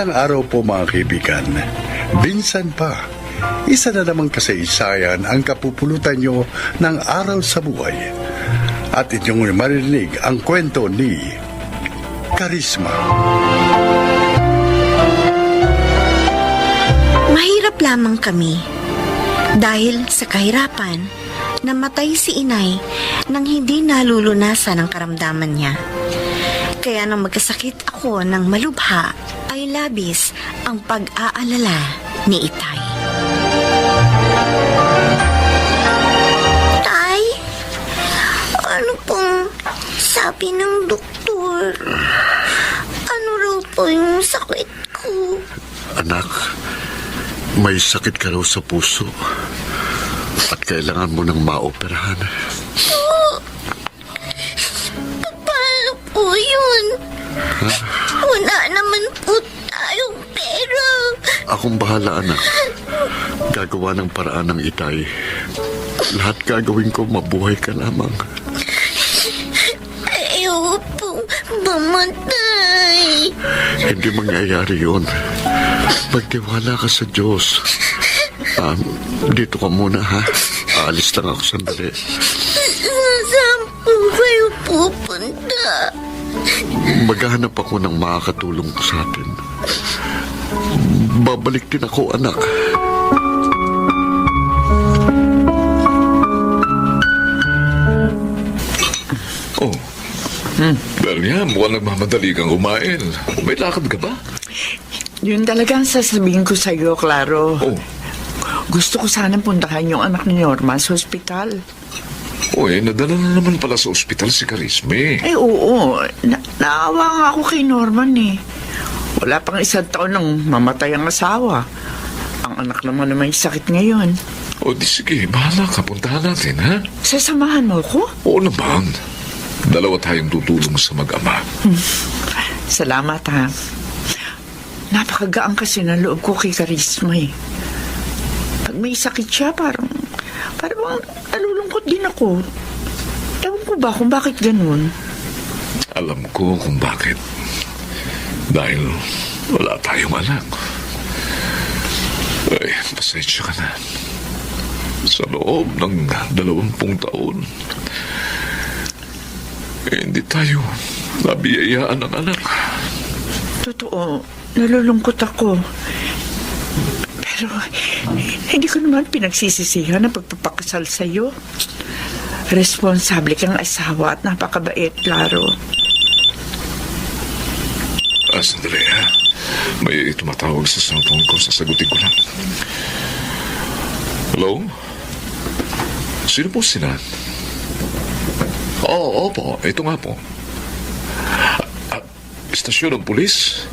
Isang araw po mga kaibigan, minsan pa, isa na namang kasaysayan ang kapupulutan nyo ng araw sa buhay. At inyong marinig ang kwento ni Karisma. Mahirap lamang kami dahil sa kahirapan namatay si inay nang hindi nalulunasan ang karamdaman niya. Kaya nang magkasakit ako ng malubha ay labis ang pag-aalala ni Itay. Tay, ano pong sabi ng doktor? Ano raw po yung sakit ko? Anak, may sakit ka raw sa puso at kailangan mo nang maoperahan. Paano po yun? Ha? Wala naman po tayong pera. Akong bahala, anak. Gagawa ng paraan ng Itay. Lahat gagawin ko, mabuhay ka lamang. Ayaw pong mamatay. Hindi mangyayari yun. Magtiwala ka sa Diyos. Dito ka muna, ha? Aalis lang ako sandali. Saan po kayo pupunta? Maghahanap ako ng makakatulong sa atin. Babalik din ako, anak. Oh. Belia, mukhang nagmamadali kang kumain. May lakad ka ba? Yun talaga ang sasabihin ko sa iyo, Claro. Oh. Gusto ko sanang puntahan yung anak ni Norma sa ospital. Nadala na naman pala sa ospital si Karisme. Oo. Naawa nga ako kay Norman eh. Wala pang 1 taon nang mamatay ang asawa. Ang anak naman na may sakit ngayon. Di sige, bahala ka. Puntahan natin, ha? Sasamahan mo ko? Oo naman. Dalawa tayong tutulong sa mag-ama. Salamat ha. Napakagaan kasi ng loob ko kay Karisma eh. Pag may sakit siya, parang nalulungkot din ako. Ewan ko ba kung bakit ganun? Alam ko kung bakit. Dahil wala tayong anak. Pasensya ka na. Sa loob ng 20 taon, hindi tayo nabiyayaan ng anak. Totoo, nalulungkot ako. Pero hindi ko naman pinagsisisihan ang pagpapakasal sa'yo. Responsable kang asawa at napakabait, Claro. Sandali, ha? May tumatawag sa cellphone ko. Sasagutin ko lang. Hello? Sino po sila? Opo. Ito nga po. Istasyon ng pulis?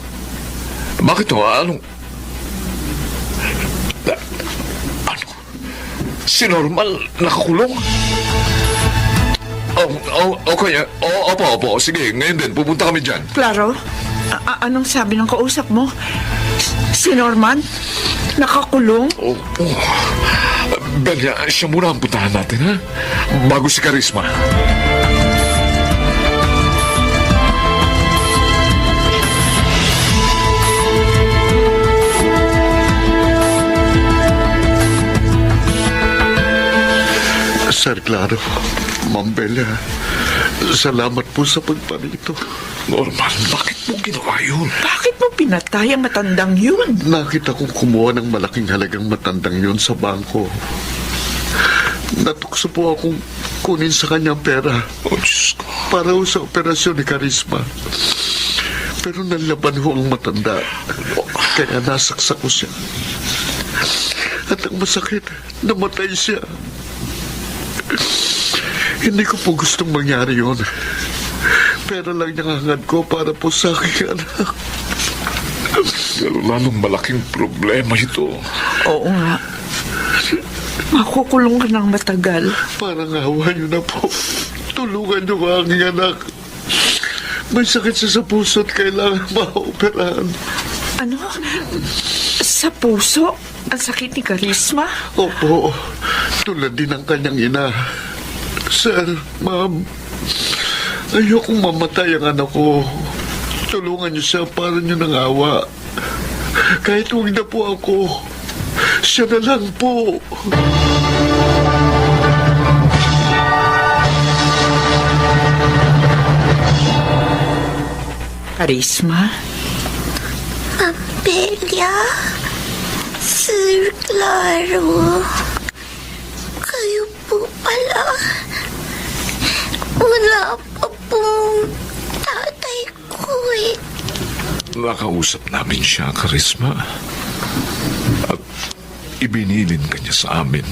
Bakit to? Ano? Si Normal nakakulong? Okay. Opo. Sige, ngayon din. Pupunta kami dyan. Claro, anong sabi ng kausap mo? Si Norman? Nakakulong? Belia, siya muna ang puntahan natin, ha? Bago si Karisma. Sir Claro, Ma'am Belia, salamat po sa pagparito. Norman, bakit mo ginawa yun? Bakit mo pinatay ang matandang yun? Nakita kong kumuha ng malaking halagang matandang yun sa bangko. Natukso po akong kunin sa kanyang pera. Diyos ko. Para ho sa operasyon ni Karisma. Pero nalaban ho ang matanda. Kaya nasaksak ko siya. At ang masakit, namatay siya. Hindi ko po gustong mangyari yun. Pero lang nakangad ko para po sa aking anak. Pero lalong malaking problema ito. Oo nga. Makukulong ka ng matagal. Parang awa niyo na po. Tulungan niyo ang aking anak. May sakit siya sa puso at kailangan maoperahan. Ano? Sa puso? Ang sakit ni Karisma? Opo. Tulad din ng kanyang ina. Sir, ma'am, ayokong mamatay ang anak ko. Tulungan niyo siya para niyo ng awa. Kahit huwag na po ako, siya na lang po. Karisma? Amelia? Sir Claro? Kayo po pala. Wala pa pong tatay ko eh. Nakausap namin siya, Karisma. At ibinilin ka niya sa amin.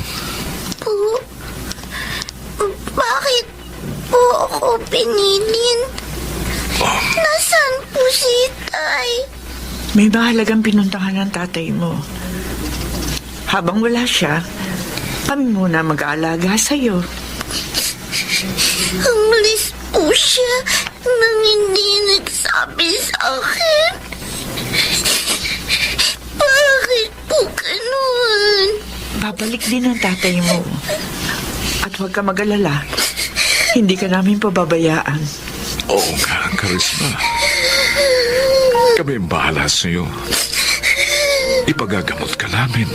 Po? Bakit po ako pinilin? Nasaan po si Tay? May mahalagang pinuntahan ng tatay mo. Habang wala siya, kami muna mag-aalaga sa'yo. Umalis po siya nang hindi nagsabi sa akin. Bakit po ganun? Babalik din ang tatay mo. At huwag ka mag-alala. Hindi ka namin pababayaan. Oo nga, Karisma. Kami ang bahala sa'yo. Ipagagamot ka namin.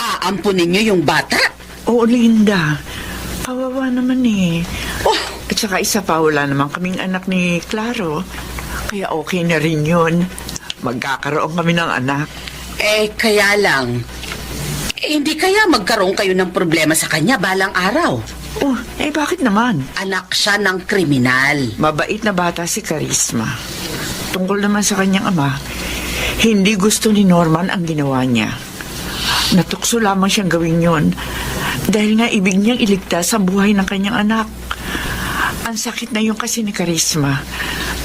Aampunin niyo yung bata? Oo, Linda. Kawawa naman eh. At saka isa pa, wala naman kaming anak ni Claro. Kaya okay na rin yun. Magkakaroon kami ng anak. Kaya lang, hindi kaya magkaroon kayo ng problema sa kanya balang araw? Oh, bakit naman? Anak siya ng kriminal. Mabait na bata si Karisma. Tungkol naman sa kanyang ama, hindi gusto ni Norman ang ginawa niya. Natukso lamang siyang gawin yon dahil nga ibig niyang iligtas ang buhay ng kanyang anak. Ang sakit na yung kasi ni Karisma.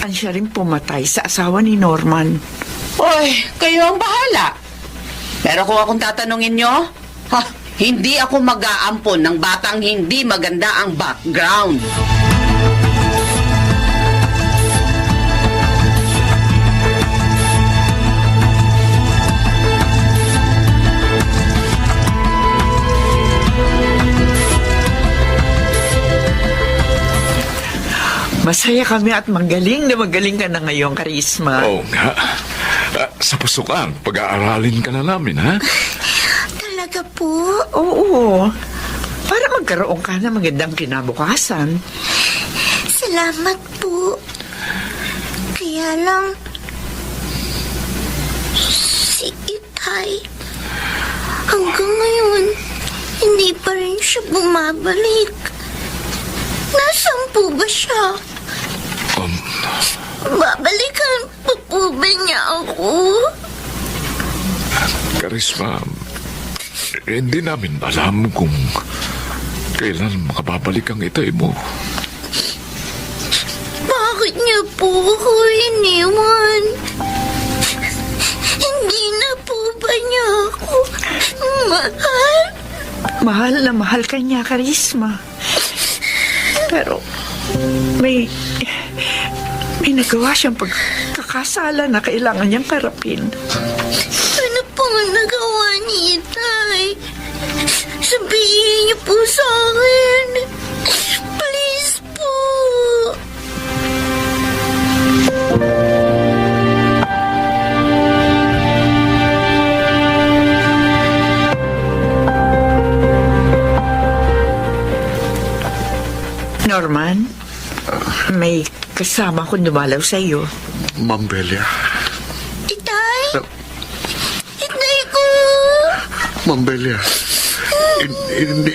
Ang siya rin pumatay sa asawa ni Norman. Oy, kayo ang bahala. Pero kung akong tatanungin nyo, hindi ako mag-aampon ng batang hindi maganda ang background. Masaya kami at magaling ka na ngayon, Karisma. Oo nga. Sa pasukan, pag-aaralin ka na namin, ha? Talaga po? Oo. Para magkaroon ka na magandang kinabukasan. Salamat po. Kaya lang, si Itay, hanggang ngayon, hindi pa rin siya bumabalik. Nasaan po ba siya? Babalikan pa po ba niya ako? Karisma, hindi namin alam kung kailan makababalik ang itay mo. Bakit niya po ako iniwan? Hindi na po ba niya ako mahal? Mahal na mahal ka niya, Karisma. Pero may nagawa siyang pagkakasala na kailangan niyang karapin. Ano pong nagawa ni Itay? Sabihin niyo po sa akin. Please po. Norman, may kasama akong dumalaw sa iyo. Ma'am Belia. Itay? Itay ko! Ma'am Belia,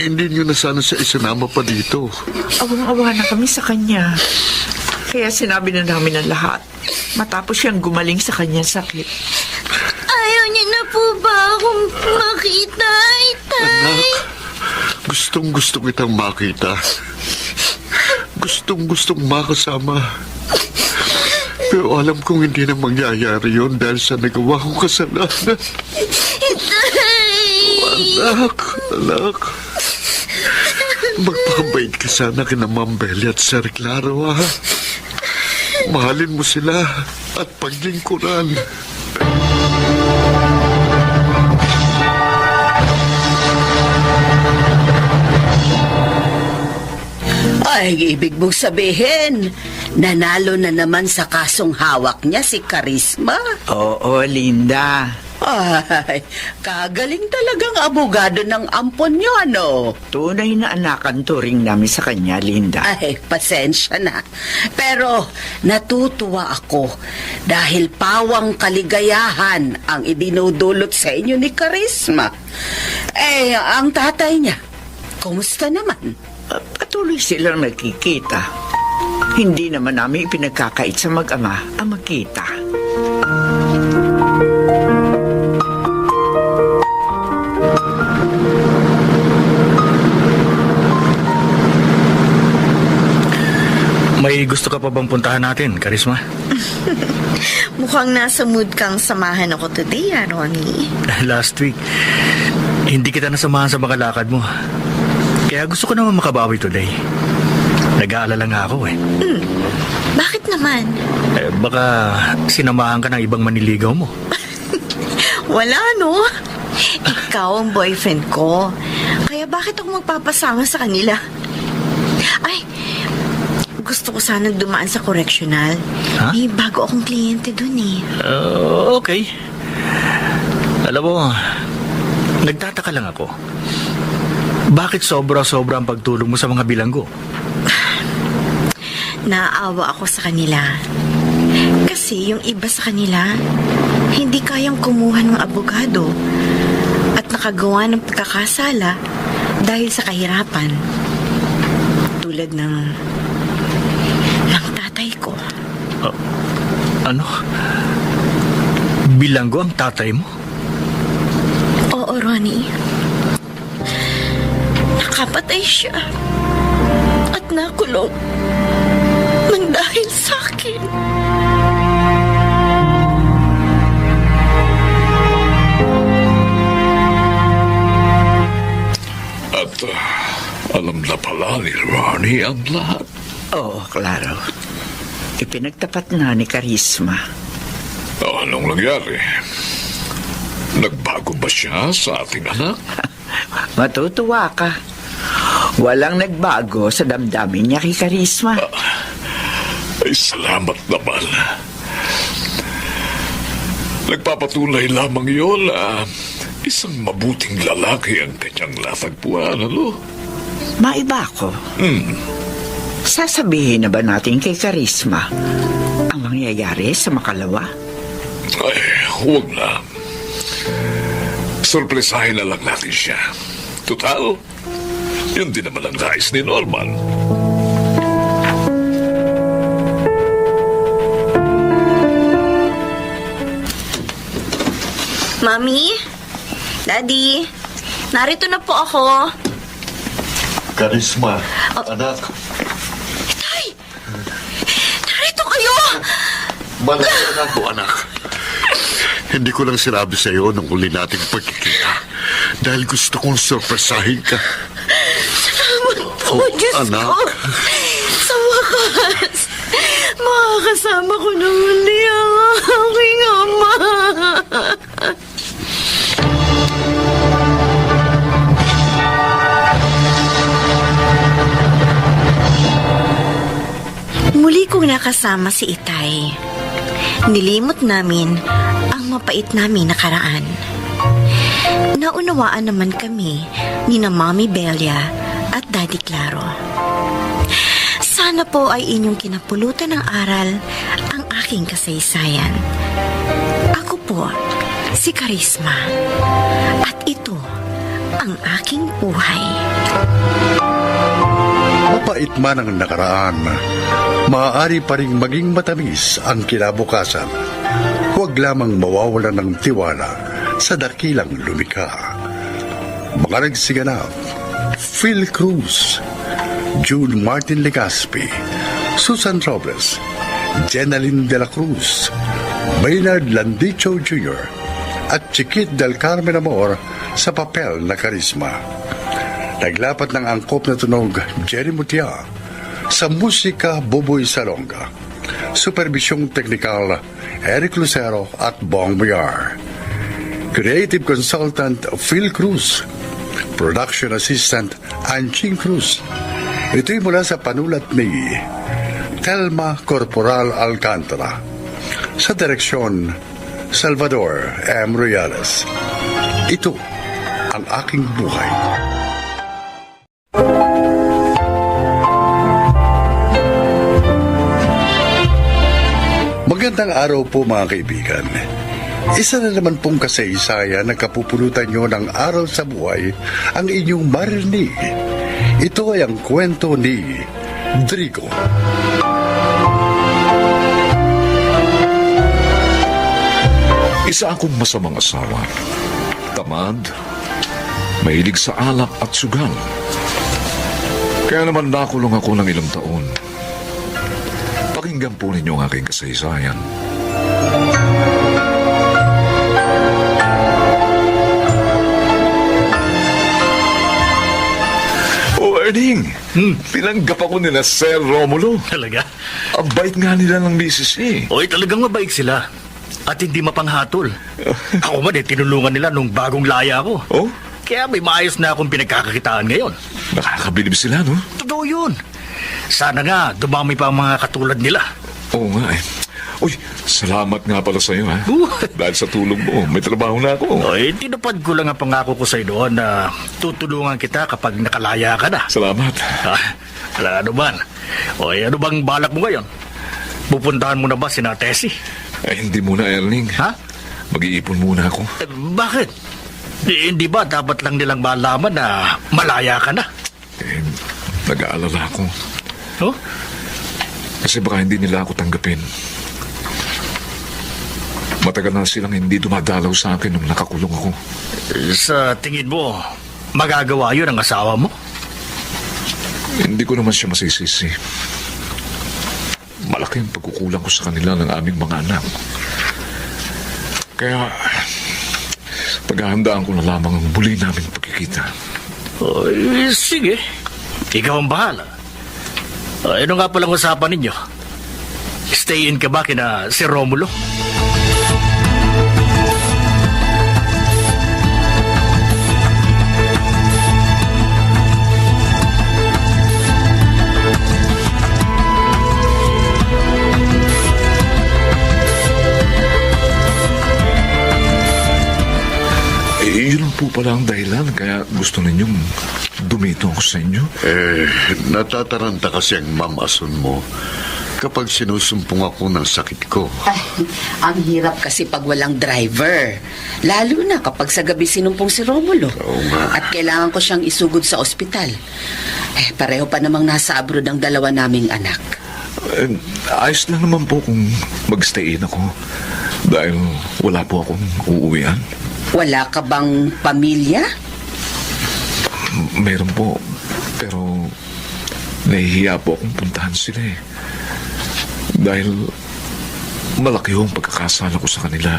hindi niyo na sana siya isinama pa dito. Awang-awa na kami sa kanya. Kaya sinabi na namin ang lahat. Matapos siyang gumaling sa kanyang sakit. Ayaw niya na po ba akong makita, Itay? Anak, gustong-gusto kitang makita. Gustong-gustong makasama. Pero alam kong hindi na mangyayari yun dahil sa nagawa kong kasalanan. Anak. Magpakabait ka sana kina Ma'am Belly at Sir Claro, ha? Mahalin mo sila at paglingkuran. Ay, ibig mong sabihin, nanalo na naman sa kasong hawak niya si Karisma. Oo, Linda. Ay, kagaling talagang abogado ng ampon niyo, ano? Tunay na anak ang turing namin sa kanya, Linda. Ay, pasensya na. Pero natutuwa ako dahil pawang kaligayahan ang idinudulot sa inyo ni Karisma. Eh, ang tatay niya, kumusta naman? Patuloy silang nagkikita. Hindi naman namin ipinagkakait sa mag-ama ang magkita. May gusto ka pa bang puntahan natin, Karisma? Mukhang nasa mood kang samahan ako today, Ronnie. Last week, hindi kita nasamahan sa mga lakad mo. Kaya gusto ko naman makabawi today. Nag-aalala nga ako eh. Bakit naman? Baka sinamahan ka ng ibang maniligaw mo. Wala, no? Ikaw ang boyfriend ko. Kaya bakit ako magpapasama sa kanila? Ay, gusto ko sanang dumaan sa correctional. Ha? Eh, bago akong kliyente dun eh. Okay. Alam mo, nagtataka lang ako. Bakit sobra-sobra ang pagtulong mo sa mga bilanggo? Naaawa ako sa kanila. Kasi yung iba sa kanila, hindi kayang kumuha ng abogado at nakagawa ng pagkakasala dahil sa kahirapan. Tulad ng tatay ko. Ano? Bilanggo ang tatay mo? Oo, Ronnie. Nakapatay siya at nakulong nang dahil sa akin. At alam na pala ni Ronnie ang lahat. Oo, klaro. Ipinagtapat na ni Karisma. Anong nangyari? Nagbago ba siya sa ating anak? Matutuwa ka. Walang nagbago sa damdamin niya kay Karisma. Ay, salamat naman. Nagpapatunay lamang yun na isang mabuting lalaki ang kanyang latagpuan, ano? Maiba ko. Sasabihin na ba natin kay Karisma ang mangyayari sa makalawa? Ay, huwag na. Sorpresahin na lang natin siya. Total, yun din naman ang nais ni Norman. Mami? Daddy? Narito na po ako. Karisma, anak, Tay! Narito kayo! malayan ako, anak. Hindi ko lang sinabi sa iyo nung uli nating pagkikita dahil gusto kong sorpresahin ka. Oh, Diyos anak. ko! Sa wakas, makakasama ko na muli ang aking ama. Muli kong nakasama si Itay. Nilimot namin ang mapait naming nakaraan. Naunawaan naman kami ni na Mami Belia at Daddy Claro. Sana po ay inyong kinapulutan ng aral ang aking kasaysayan. Ako po, si Karisma. At ito ang aking buhay. Mapait man ang nakaraan, maaari pa rin maging matamis ang kinabukasan. Huwag lamang mawawala ng tiwala sa dakilang lumikha. Mga nagsiganap, Phil Cruz, June Martin Legaspi, Susan Robles, Jenaline de la Cruz, Maynard Landicho Jr., at Chiquit del Carmen Amor sa papel na Karisma. Naglapat ng angkop na tunog Jerry Mutia, sa musika Buboy Salonga, supervisyong teknikal Eric Lucero at Bong Biar, creative consultant Phil Cruz, production assistant Anching Cruz, Ito'y mula sa panulat ni Telma Corporal Alcantara sa direksyon Salvador M. Royales. Ito ang aking buhay. Magandang araw po mga kaibigan. Isa na naman pong kasaysayan na kapupulutan nyo ng araw sa buhay ang inyong marinig. Ito ay ang kwento ni Drigo. Isa akong masamang asawa. Tamad, mahilig sa alak at sugal. Kaya naman nakulong ako ng ilang taon. Pakinggan po ninyo ang aking kasaysayan. Oh, Erning! Tinanggap ako nila Sir Romulo. Talaga? Ang bait nga nila ng misis eh. Oy, talagang mabait sila. At hindi mapanghatol. Ako man tinulungan nila nung bagong laya ko. Oh? Kaya may maayos na akong pinagkakakitaan ngayon. Nakakabilib sila, no? Totoo yun. Sana nga, dumami pa ang mga katulad nila. Oo nga eh. Uy, salamat nga pala sa'yo, ha? Dahil sa tulong mo, may trabaho na ako. Oy, tinupad ko lang ang pangako ko sa'yo doon na tutulungan kita kapag nakalaya ka na. Salamat. Wala ano man. Oy, ano bang balak mo ngayon? Pupuntahan mo na ba si Tessie? Hindi muna, Erling. Ha? Mag-iipon muna ako. Bakit? Hindi ba dapat lang nilang malaman na malaya ka na? Nag-aalala ako. Oh? Kasi baka hindi nila ako tanggapin. Matagal na silang hindi dumadalaw sa akin nung nakakulong ako. Sa tingin mo, magagawa yun ang asawa mo? Hindi ko naman siya masisisi. Malaki ang pagkukulang ko sa kanila ng aming mga anak. Kaya, paghahandaan ko na lamang ang muli naming pagkikita. Oy, sige. Ikaw ang bahala. Ano nga palang usapan ninyo? Stay in ka ba kina si Romulo? Yun po pala ang dahilan kaya gusto ninyong dumito ako sa inyo. Natataranta kasi ang mamason mo kapag sinusumpong ako ng sakit ko. Ay, ang hirap kasi pag walang driver. Lalo na kapag sa gabi sinumpong si Romulo. Oo nga. At kailangan ko siyang isugod sa ospital. Pareho pa namang nasa abroad ang dalawa naming anak. Ayos lang naman po kung mag-stay-in ako dahil wala po akong uuwian. Wala ka bang pamilya? Meron po, pero nahihiya po akong puntahan sila eh. Dahil malaki ho ang pagkakasala ko sa kanila.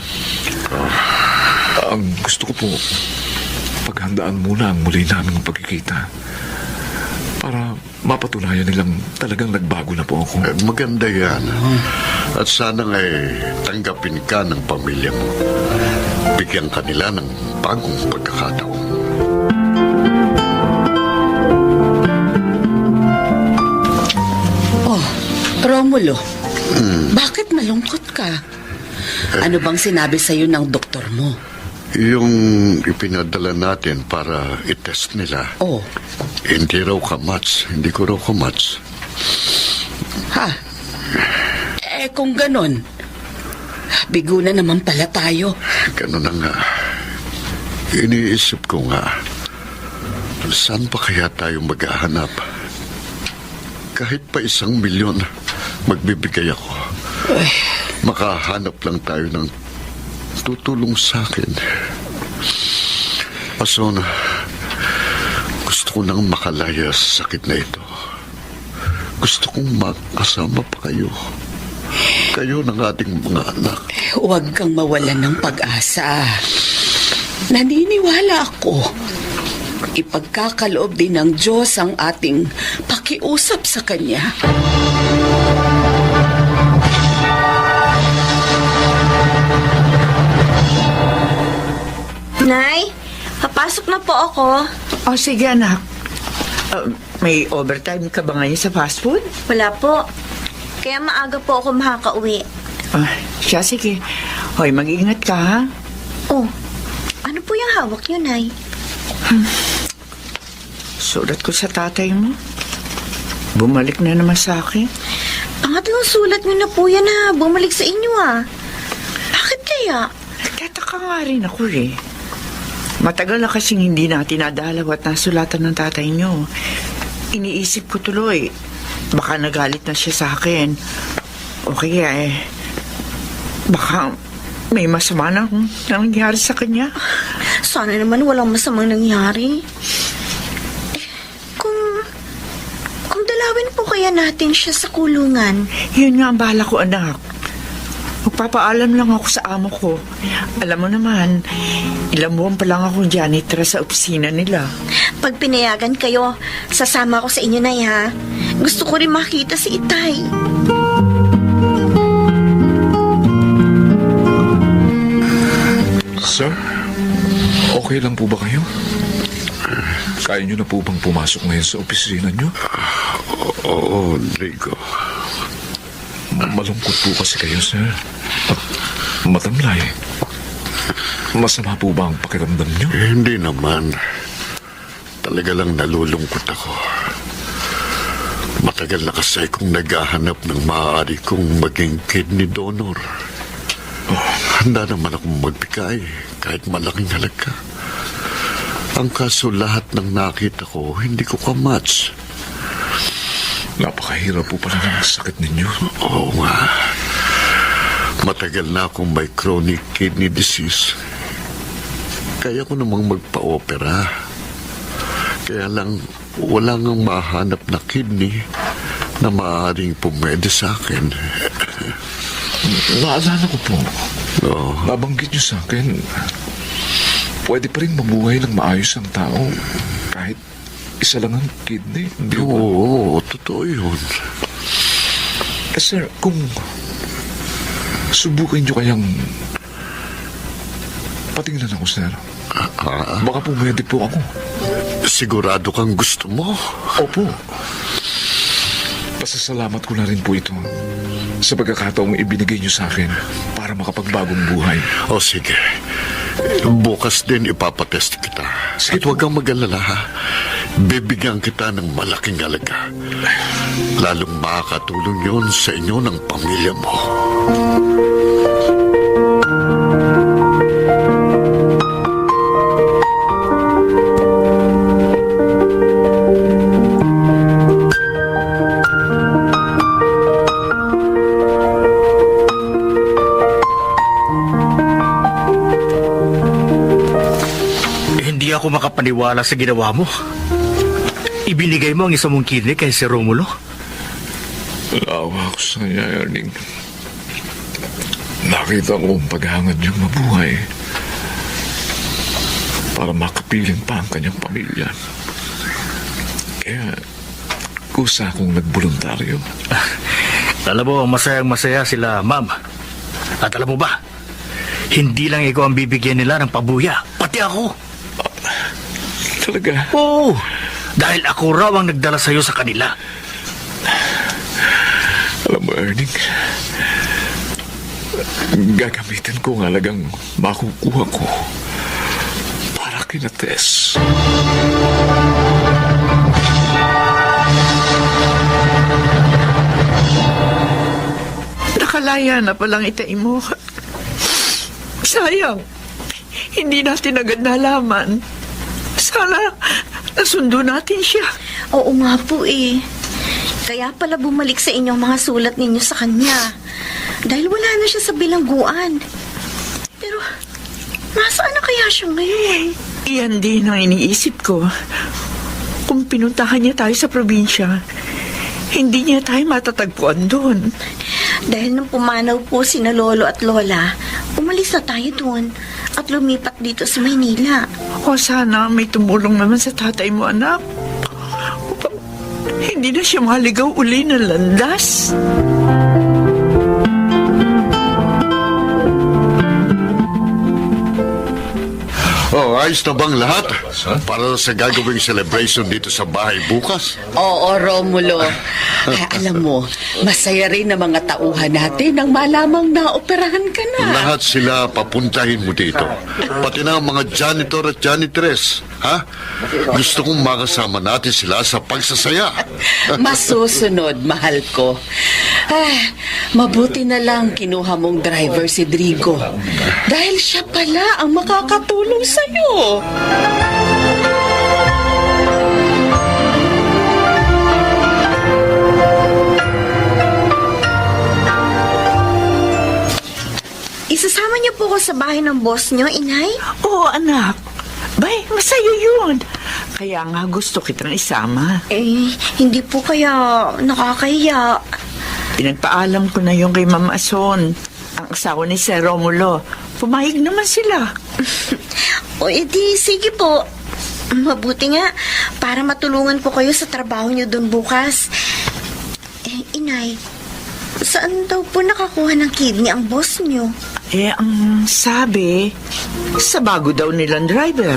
Ang gusto ko po, paghandaan muna ang muli naming pagkikita para mapatunayan nilang talagang nagbago na po ako. Maganda yan. At sana nga'y tanggapin ka ng pamilya mo. Bigyan ka nila ng bagong pagkakataon. Oh, Romulo, bakit malungkot ka? Ano bang sinabi sa'yo ng doktor mo? Yung ipinadala natin para itest nila. Oh, Hindi raw kamats. Hindi ko raw kamats. ha? Kung ganon, bigo na naman pala tayo. Ganun na nga. Iniisip ko nga, saan pa kaya tayo maghahanap? Kahit pa 1 milyon, magbibigay ako. Makahanap lang tayo ng tutulong sa akin. Ason, gusto ko nang makalaya sa sakit na ito. Gusto kong makasama pa kayo. Kayo ng ating mga anak. Huwag kang mawalan ng pag-asa. Naniniwala ako. Ipagkakaloob din ng Diyos ang ating pakiusap sa Kanya. Nay, papasok na po ako. O sige anak. May overtime ka ba ngayon sa fast food? Wala po. Kaya maaga po ako makakauwi. Siya, sige. Hoy, mag-ingat ka, ha? Oh, ano po yung hawak niyo, Nay? Sulat ko sa tatay mo. Bumalik na naman sa akin. Pangatlong sulat niyo na po yan ha. Bumalik sa inyo Bakit kaya? Nagtataka nga rin ako eh. Matagal na kasing hindi natin nadalaw at nasulatan ng tatay niyo. Iniisip ko tuloy, baka nagalit na siya sa akin. O kaya baka may masama na nangyari sa kanya. Sana naman walang masamang nangyari. Kung dalawin po kaya natin siya sa kulungan. Yun nga ang bala ko, anak. Magpapaalam lang ako sa amo ko. Alam mo naman, ilang buwan pa lang akong janitor sa opisina nila. Pag pinayagan kayo, sasama ako sa inyo, Nay, ha? Gusto ko rin makita si Itay. Sir, okay lang po ba kayo? Kaya niyo na po bang pumasok ngayon sa opisina niyo? Oo, Rigo. Malungkot po kasi kayo, sir. At matamlay. Masama po ba ang pakiramdam niyo? Hindi naman. Talaga lang nalulungkot ako. Matagal na kasi kung naghahanap ng maaari kong maging kidney donor. Handa naman akong magbigay kahit malaking halaga. Ang kaso lahat ng nakita ko, hindi ko kamatch. Napakahirap po pala ng sakit ninyo. Oo nga. Matagal na akong may chronic kidney disease. Kaya ko namang magpa-opera. Kaya lang, wala ngang mahanap na kidney na maaaring pumwede sa akin. Naalala ko po. Oo. Nabanggit niyo sa akin, pwede pa rin mabuhay ng maayos ang tao kahit isa lang ang kidney. Di ba? Oo, totoo yun. Sir, kung subukin niyo kayang patingnan ako, sir. Baka pumwede po ako. Sigurado kang gusto mo? Opo. Pasasalamat ko na rin po ito sa pagkakataong ibinigay niyo sa akin para makapagbagong buhay. O sige. Bukas din ipapatest kita. Sige At huwag kang mag-alala, ha? Bibigyan kita ng malaking halaga. Lalong makakatulong yun sa inyo ng pamilya mo. Hindi ako makapaniwala sa ginawa mo. Ibinigay mo ang isang mong kidney kay si Romulo. Naawa ako sa kanya, Erning. Nakita ko ang paghangad niyang mabuhay para makapiling pa ang kanyang pamilya. Kaya kusa akong nagboluntaryo. Alam mo, masayang-masaya sila, ma'am. At alam mo ba, hindi lang ikaw ang bibigyan nila ng pabuya, pati ako. Talaga? Oo, dahil ako raw ang nagdala sa'yo sa kanila. Alam mo, Erning, gagamitin ko ang halagang makukuha ko para kina Tess. Nakalaya na palang itay mo. Sayang, hindi natin agad nalaman. Sana nasundo natin siya. Oo nga po Kaya pala bumalik sa inyong mga sulat ninyo sa kanya. Dahil wala na siya sa bilangguan. Pero, nasaan na kaya siya ngayon? Iyan din ang iniisip ko. Kung pinuntahan niya tayo sa probinsya, hindi niya tayo matatagpuan doon. Dahil nung pumanaw po sina Lolo at Lola, umalis na tayo doon at lumipat dito sa Maynila. O sana may tumulong naman sa tatay mo, anak. Upang hindi na siya maligaw uli ng landas. Maayos na bang lahat? Para sa gagawing celebration dito sa bahay bukas? Oo, Romulo. Ay, alam mo, masaya rin ang mga tauhan natin nang malamang naoperahan ka na. Lahat sila papuntahin mo dito. Pati na ang mga janitor at janitress. Ha? Gusto kong makasama natin sila sa pagsasaya. Masusunod, mahal ko. Ay, mabuti na lang kinuha mong driver si Drigo. Dahil siya pala ang makakatulong sa'yo. Isasama niyo po ko sa bahay ng boss niyo, Inay? Oo, anak. Bay, masaya yun. Kaya nga gusto kitang isama. Eh, hindi po kaya nakakahiya. Pinagpaalam ko na yung kay Mama Ason, ang asawa ni Sir Romulo. Pumayag naman sila. O edi, sige po. Mabuti nga, para matulungan ko kayo sa trabaho niyo doon bukas. Eh, Inay, saan daw po nakakuha ng kidney ang boss niyo? Eh, ang sabi, sa bago daw nilang driver.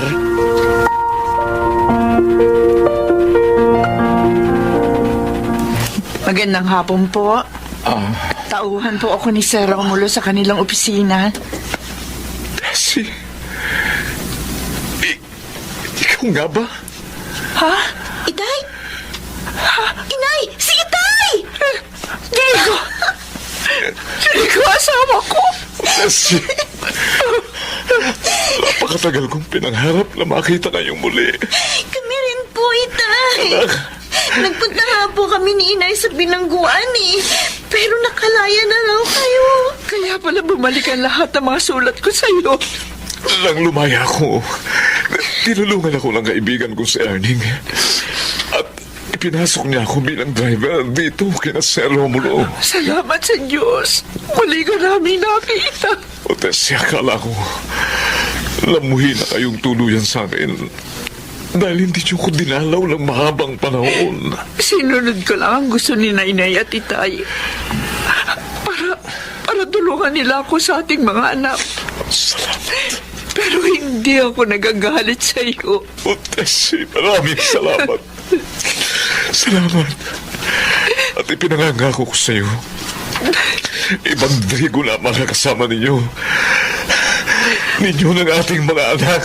Magandang hapon po. Tauhan po ako ni Sir Romulo sa kanilang opisina. Si... ikaw nga ba? Ha? Itay? Inay! Si Itay! Diego! Diego, asawa ko! Si... napakatagal kong pinangharap na makita kayong muli. Kami rin po, Itay. Nagpunta nga po kami ni Inay sa binangguan eh. Pero nakalaya na raw kayo. Kaya pala bumalik ang lahat ng mga sulat ko sa'yo. Nang lumaya ako, tinulungan ako ng kaibigan ko si Erning. At ipinasok niya ako bilang driver dito kina Sir Romulo. Salamat sa Diyos. Muli ka namin nakita. O Tessie, akala ko lamuhin na kayong tuluyan sa akin dahil hindi niyo ko dinalaw ng mahabang panahon. Sinunod ko lang ang gusto ni Nainay at Itay. Para tulungan nila ako sa ating mga anak. Salamat. Pero hindi ako nagagalit sa iyo. O Tessie, maraming salamat. Salamat. At ipinangangako ko sa iyo, ibang Drigo naman ang kasama ninyo. Ninyo ng ating mga anak.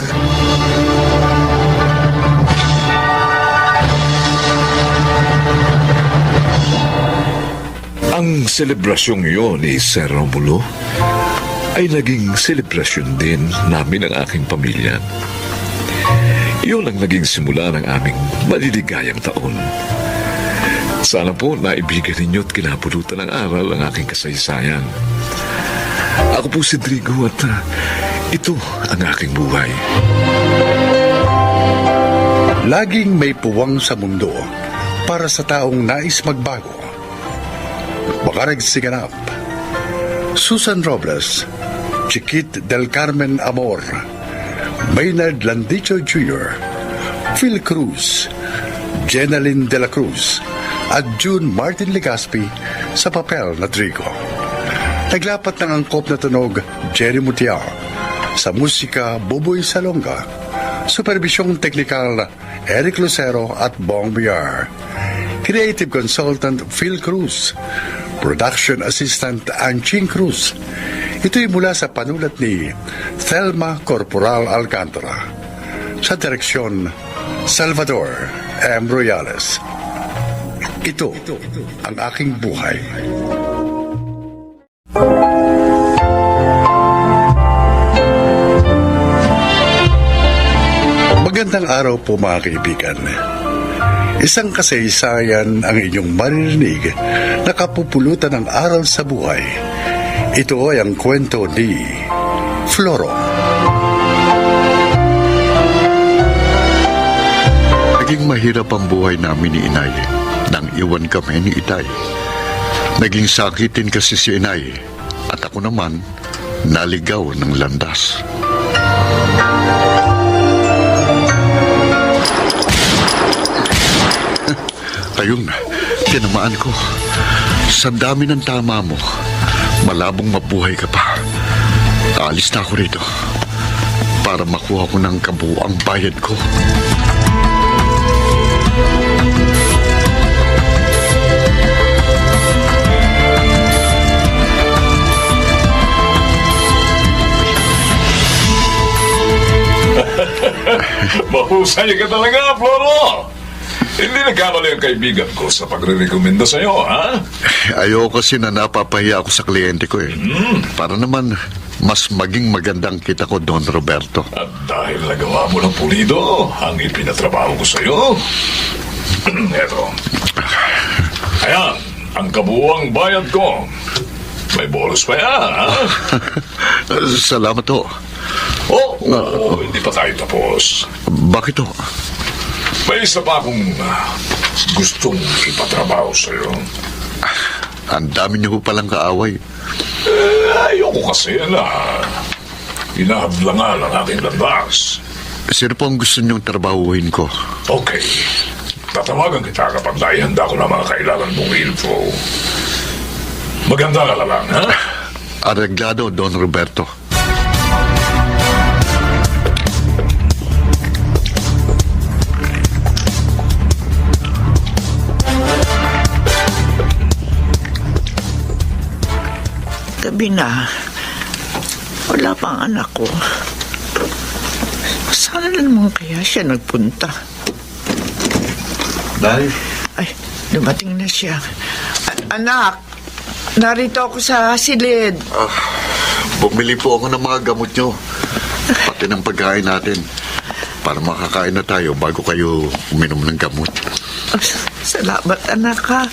Ang selebrasyong iyon ni Sir Romulo ay naging selebrasyon din namin ng aking pamilya. Iyon ang naging simula ng aming maliligayang taon. Sana po naibigan ninyo at kinapulutan ng aral ang aking kasaysayan. Ako po si Drigo at ito ang aking buhay. Laging may puwang sa mundo para sa taong nais magbago. Bakareg Siganap, Susan Robles, Chiquit del Carmen Amor, Maynard Landicho Jr., Phil Cruz, Jenaline de la Cruz, at June Martin Legaspi sa papel na Drigo. Naglapat ng angkop na tunog Jerry Mutiao, sa musika Buboy Salonga, supervisyong teknikal Eric Lucero at Bong Biar, creative consultant Phil Cruz, production assistant Anching Cruz. Ito'y mula sa panulat ni Thelma Corporal Alcantara. Sa direksyon, Salvador M. Royales. Ito ang aking buhay. Magandang araw po mga kaibigan. Isang kasaysayan ang inyong maririnig na kapupulutan ng aral sa buhay. Ito ay ang kwento ni Floro. Naging mahirap ang buhay namin ni Inay nang iwan kami ni Itay. Naging sakitin kasi si Inay at ako naman naligaw ng landas. Ayun, tinamaan ko. Sa dami ng tama mo, malabong mabuhay ka pa. Aalis na ako rito. para makuha ko ng kabuuang bayad ko. Mahusay ka talaga, Floro! Hindi nagkamali ang kaibigan ko sa pagre-recommenda sa'yo, ha? Ayoko kasi na napapahiya ako sa kliyente ko eh. Para naman mas maging magandang kita ko, Don Roberto. At dahil nagawa mo ng pulido ang ipinatrabaho ko sa'yo, eto. Ayan, ang kabuuang bayad ko. May bonus pa yan, ha? Salamat ho. Hindi pa tayo tapos. Bakit ho? May isa pa akong gustong ipatrabaho sa'yo. Ang dami niyo ho palang kaaway. Ayoko kasi na hinahadlangan ang aking landas. Sino po ang gusto niyong trabahuhin ko? Okay. Tatawagan kita kapag naihanda ko na mga kailangan mong info. Maganda ka na lang, ha? Areglado, Don Roberto. Gabi na. Wala pang anak ko. Saan na naman kaya siya nagpunta? Dahil? Ay, dumating na siya. Anak, narito ako sa silid. Bumili po ako ng mga gamot nyo. Pati ng pagkain natin. Para makakain na tayo bago kayo uminom ng gamot. Salamat, anak, ha.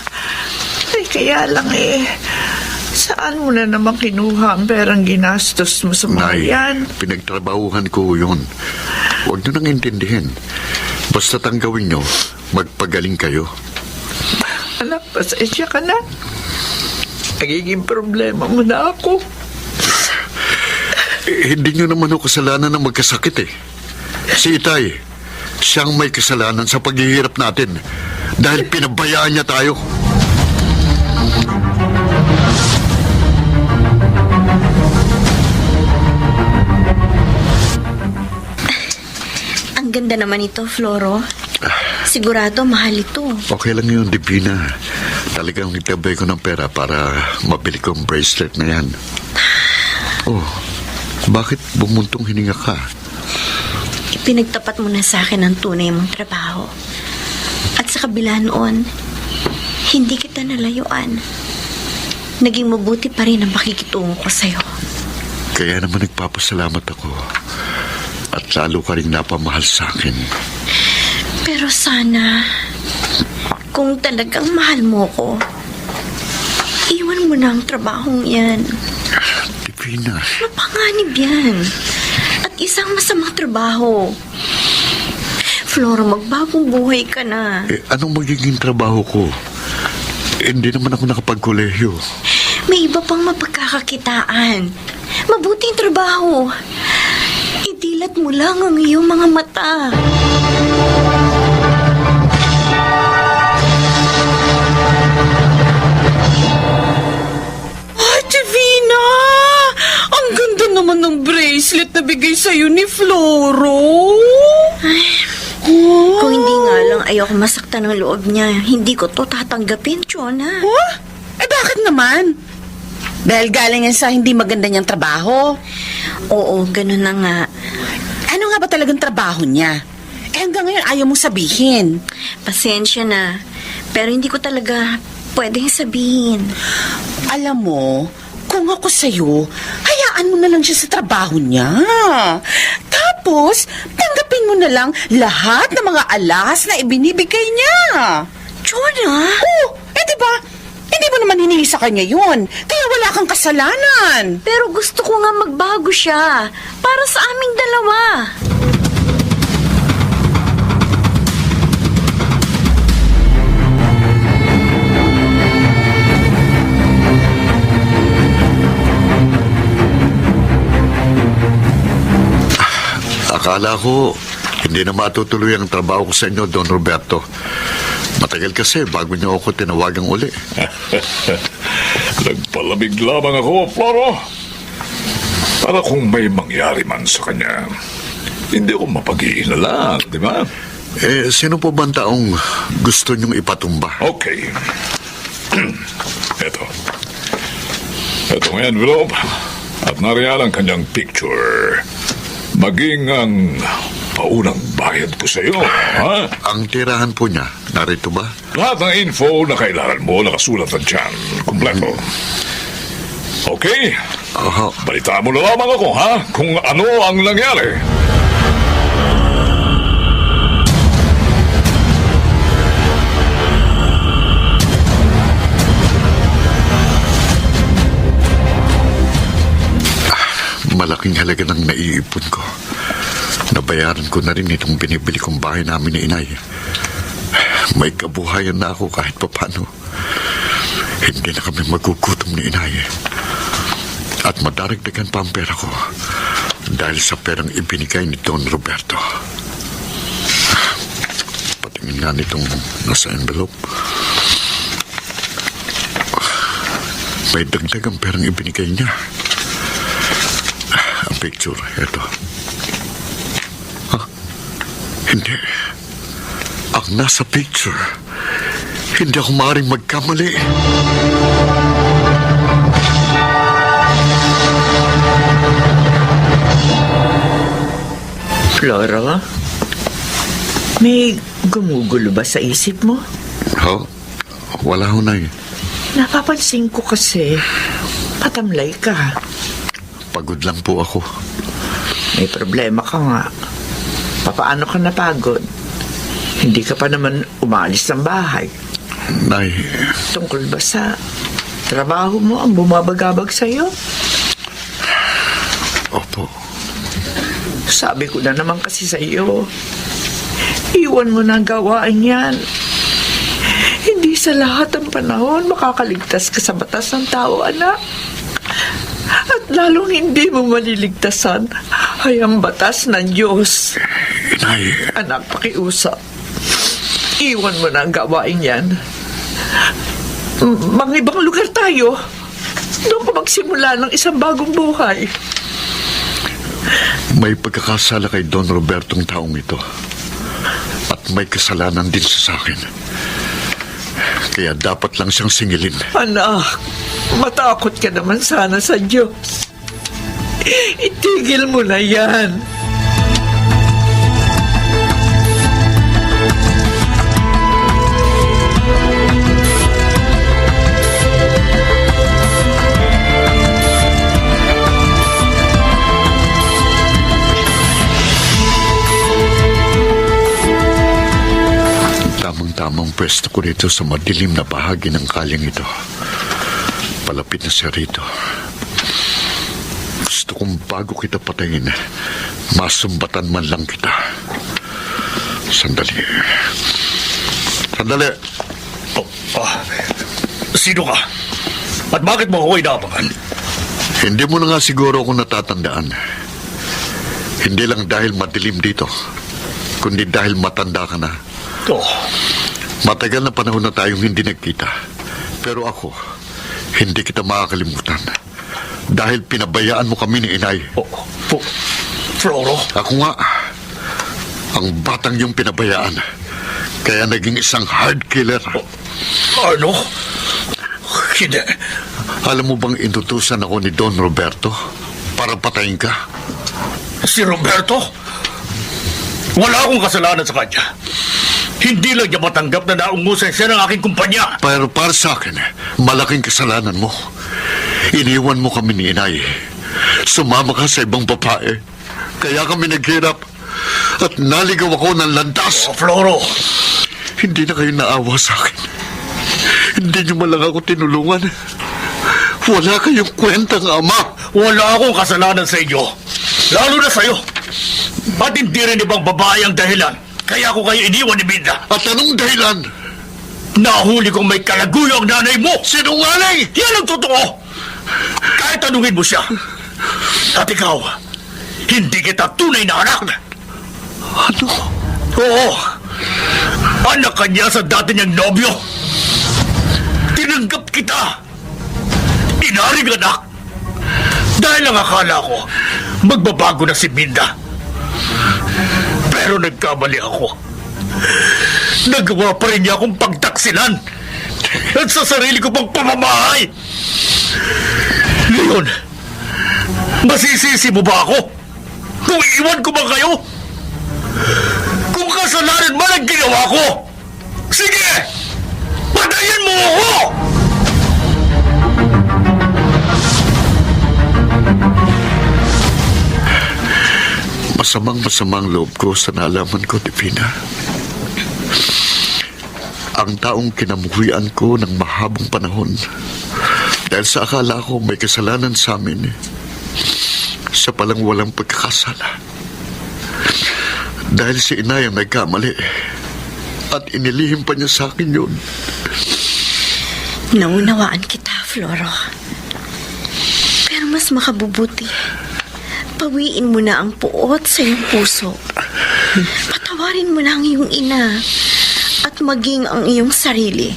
Ay, kaya lang saan mo na naman kinuha ang perang ginastos mo sa mga Nay, yan? pinagtrabahuhan ko yun. Huwag nyo nang intindihin. Basta tanggawin nyo, magpagaling kayo. Anak, pasensya ka na. Nagiging problema mo na ako. Hindi nyo naman ako kasalanan ng magkasakit eh. Si Itay, siyang may kasalanan sa paghihirap natin dahil pinabayaan niya tayo. Ang ganda naman ito, Floro. Sigurado mahal ito. Okay lang yun, Divina. Talagang nagtabay ko ng pera para mabili ko ang bracelet na yan. Oh, bakit bumuntong hininga ka? Pinagtapat mo na sa akin ang tunay mong trabaho. At sa kabila noon, hindi kita nalayuan. Naging mabuti pa rin ang pakikitungo ko sa'yo. Kaya naman nagpapasalamat ako. At lalo ka rin napamahal sa akin. Pero sana, kung talagang mahal mo ko, iwan mo na ang trabahong yan. Divina. Mapanganib yan. At isang masamang trabaho. Flora, magbagong buhay ka na. Anong magiging trabaho ko? Hindi naman ako nakapagkolehiyo. May iba pang mapagkakakitaan. Mabuting trabaho. Idilat mo lang ang iyong mga mata. Ay, Divina! Ang ganda naman ng bracelet na bigay sa'yo ni Floro. Kung hindi nga lang ayoko masaktan ng loob niya, hindi ko to tatanggapin, Chona. Huh? Bakit naman? Dahil galing yan sa hindi maganda niyang trabaho. Oo, ganun na nga. Ano nga ba talagang trabaho niya? Hanggang ngayon ayaw mong sabihin. Pasensya na. Pero hindi ko talaga pwedeng sabihin. Alam mo, kung ako sa'yo, hayaan mo na lang siya sa trabaho niya. Tapos, tanggapin mo na lang lahat ng mga alas na ibinibigay niya. Chona? Oh, diba? Hindi mo naman hiningi sa kanya yun. Kaya wala kang kasalanan. Pero gusto ko nga magbago siya. Para sa aming dalawa. Akala ko, hindi na matutuloy ang trabaho ko sa inyo, Don Roberto. Matagal kasi bago niyo ako tinawagang uli. Nagpalamig lamang ako, Floro. Para kung may mangyari man sa kanya, Hindi ako mapag-iinala, di ba? Sino po ba ang taong gusto niyong ipatumba? Okay. Ito. Ito ang envelope. At nariyan ang kanyang picture. Maging ang paunang bayad ko sa iyo, ha? Ang tirahan po niya, narito ba? Lahat ng info na kailangan mo nakasulat na dyan. Kompleto. Okay? Oho. Balita mo na lamang ako, ha? Kung ano ang nangyari. Malaking halaga ng naiipon ko. Nabayaran ko na rin itong binibili kong bahay namin ni inay. May kabuhayan na ako kahit papano. Hindi na kami magugutom ni inay. At madaragdagan pa ang pera ko dahil sa perang ibinigay ni Don Roberto. Patingin nga nitong nasa envelope. May dagdag ang perang ibinigay niya. Ang picture, eto. Hindi. Ang nasa picture, hindi ako maaaring magkamali. Flora, may gumugulo ba sa isip mo? Wala ho na eh. Napapansin ko kasi, patamlay ka. Pagod lang po ako. May problema ka nga. Papaano ka napagod? Hindi ka pa naman umalis ng bahay. Nay, Tungkol ba sa trabaho mo ang bumabagabag sa'yo? opo. Sabi ko na naman kasi sa'yo, iwan mo na ang gawain yan. Hindi sa lahat ng panahon makakaligtas ka sa batas ng tao, anak. At lalong hindi mo maliligtasan ay ang batas ng Diyos. Inay, Anak, pakiusap. Iwan mo na ang gawain yan. Mga ibang lugar tayo. Doon ka magsimula ng isang bagong buhay. may pagkakasala kay Don Robertong taong ito. At may kasalanan din sa akin. Kaya dapat lang siyang singilin. Anak, matakot ka naman sana sa Diyos. Itigil mo na yan. Tamang pwesto ko rito sa madilim na bahagi ng kalyang ito. Palapit na siya rito. Gusto kong bago kita patayin, masumbatan man lang kita. Sandali. Sandali. Sino ka? At bakit mo ako inabangan? Hindi mo na nga siguro ako natatandaan. Hindi lang dahil madilim dito, kundi dahil matanda ka na. Matagal na panahon na tayong hindi nagkita. Pero ako, hindi kita makakalimutan. Dahil pinabayaan mo kami ni inay. Floro? Ako nga, ang batang yung pinabayaan. Kaya naging isang hard killer. Ano? Hindi. Alam mo bang inutusan ako ni Don Roberto para patayin ka? Si Roberto? Wala akong kasalanan sa kanya. Hindi lang niya matanggap na naungusan siya ng aking kumpanya. Pero para sa akin, malaking kasalanan mo. Iniwan mo kami ni inay. Sumama ka sa ibang babae. Kaya kami naghirap. At naligaw ako ng landas. Floro! Hindi na kayo naawa sa akin. Hindi niyo man lang ako tinulungan. Wala kayong kwentang ama. Wala akong kasalanan sa inyo. Lalo na sa'yo. At hindi rin ibang babae ang dahilan. Kaya ako kayo iniwan ni Minda. At anong dahilan? Nahuli kong may kalaguyo ang nanay mo. Sinungaling! Yan ang totoo. Kahit tanungin mo siya. At ikaw, hindi kita tunay na anak. Ano? Oo. Anak ka niya sa dati niyang nobyo. Tinanggap kita. Inaring anak. Dahil ang akala ko, magbabago na si Minda. Pero nagkamali ako. Nagawa pa rin niya akong pagtaksilan. At sa sarili ko pang pamamahay. Leon, masisisi mo ba ako? Kung iwan ko ba kayo? Kung kasalanan man ang ginawa ko, sige! Patayin mo ako! Masamang loob ko sa nalaman ko, Divina. Ang taong kinamuhian ko ng mahabang panahon dahil sa akala ko may kasalanan sa amin, siya palang walang pagkakasala. Dahil si inay ang nagkamali at inilihim pa niya sa akin yun. Naunawaan kita, Floro. Pero mas makabubuti, pawiin mo na ang puot sa iyong puso. Patawarin mo na ang iyong ina at maging ang iyong sarili.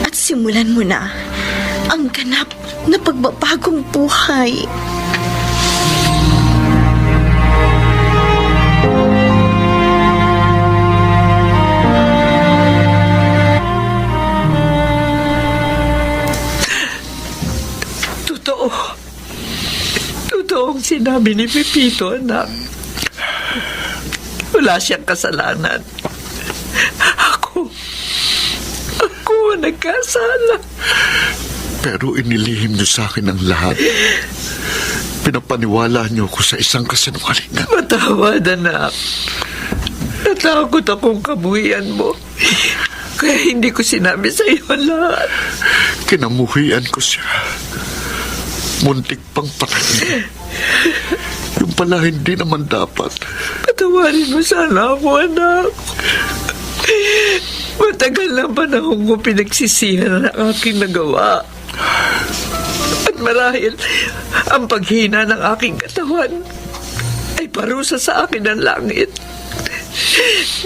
At simulan mo na ang ganap na pagbabagong buhay. Totoo ang sinabi ni Pepito, anak. Wala siyang kasalanan. Ako ang nagkasala. Pero inilihim niyo sa akin ang lahat. Pinapaniwala niyo ko sa isang kasinungalingan. Matawad, anak. Natakot akong kabuhian mo. Kaya hindi ko sinabi sa iyo ang lahat. Kinamuhian ko siya. Muntik pang patay. Yung pala hindi naman dapat. Patawarin mo sana ako, anak. Matagal na panahon ko pinagsisihan ang aking nagawa. At marahil, ang paghina ng aking katawan ay parusa sa akin ng langit.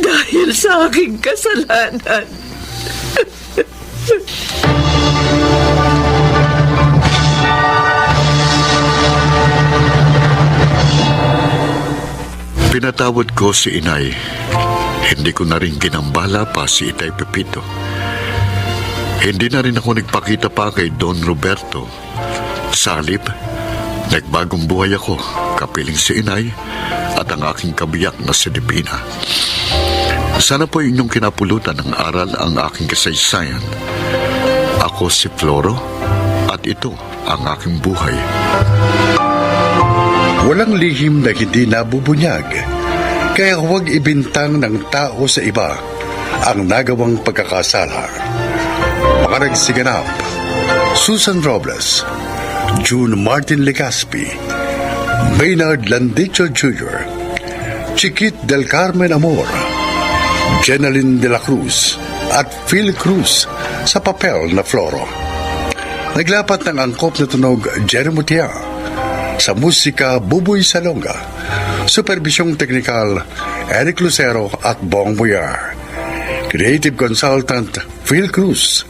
Dahil sa aking kasalanan. Pinatawad ko si inay. Hindi ko na rin ginambala pa si Itay Pepito. Hindi na rin ako nagpakita pa kay Don Roberto. Sa halip, nagbagong buhay ako, kapiling si inay at ang aking kabiyak na si Divina. Sana po inyong kinapulutan ng aral ang aking kasaysayan. Ako si Floro at ito ang aking buhay. Walang lihim na hindi nabubunyag, kaya huwag ibintang ng tao sa iba ang nagawang pagkakasala. Mga nagsiganap: Susan Robles, June Martin Legaspi, Maynard Landicho Jr., Chiquit del Carmen Amor, Jenaline de la Cruz at Phil Cruz sa papel na Floro. Naglapat ng angkop na tunog Jerry Mutia. Sa musika, Buboy Salonga. Supervisyong teknikal, Eric Lucero at Bong Boyar. Creative Consultant, Phil Cruz.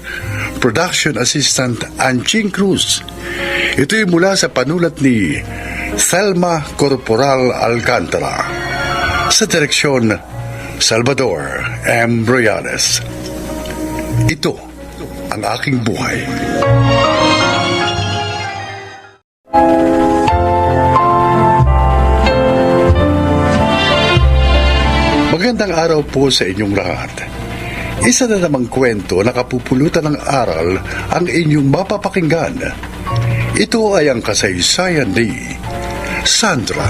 Production Assistant, Anching Cruz. Ito'y mula sa panulat ni Thelma Corporal Alcantara. Sa direksyon, Salvador M. Royales. Ito ang aking buhay. Magandang araw po sa inyong lahat. Isa na namang kwento na kapupulutan ng aral ang inyong mapapakinggan. Ito ay ang kasaysayan ni Sandra.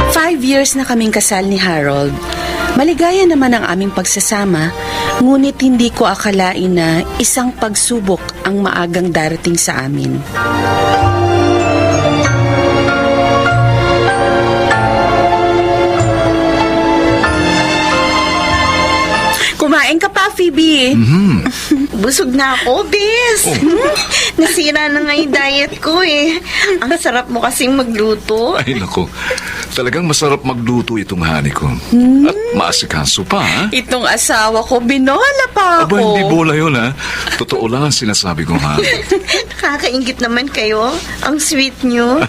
Five years na kaming kasal ni Harold. Maligaya naman ang aming pagsasama, ngunit hindi ko akalain na isang pagsubok ang maagang darating sa amin. Kumain ka pa, Phoebe. Busog na ako, Bes. Nasira na nga yung diet ko eh. Ang sarap mo kasing magluto. Ay, nako. Talagang masarap magluto itong honey ko. At maasikaso pa, ha? Itong asawa ko, binola pa ako. Aba, hindi bola yun, ha? Totoo lang ang sinasabi ko, ha? Nakakaingit naman kayo. Ang sweet nyo.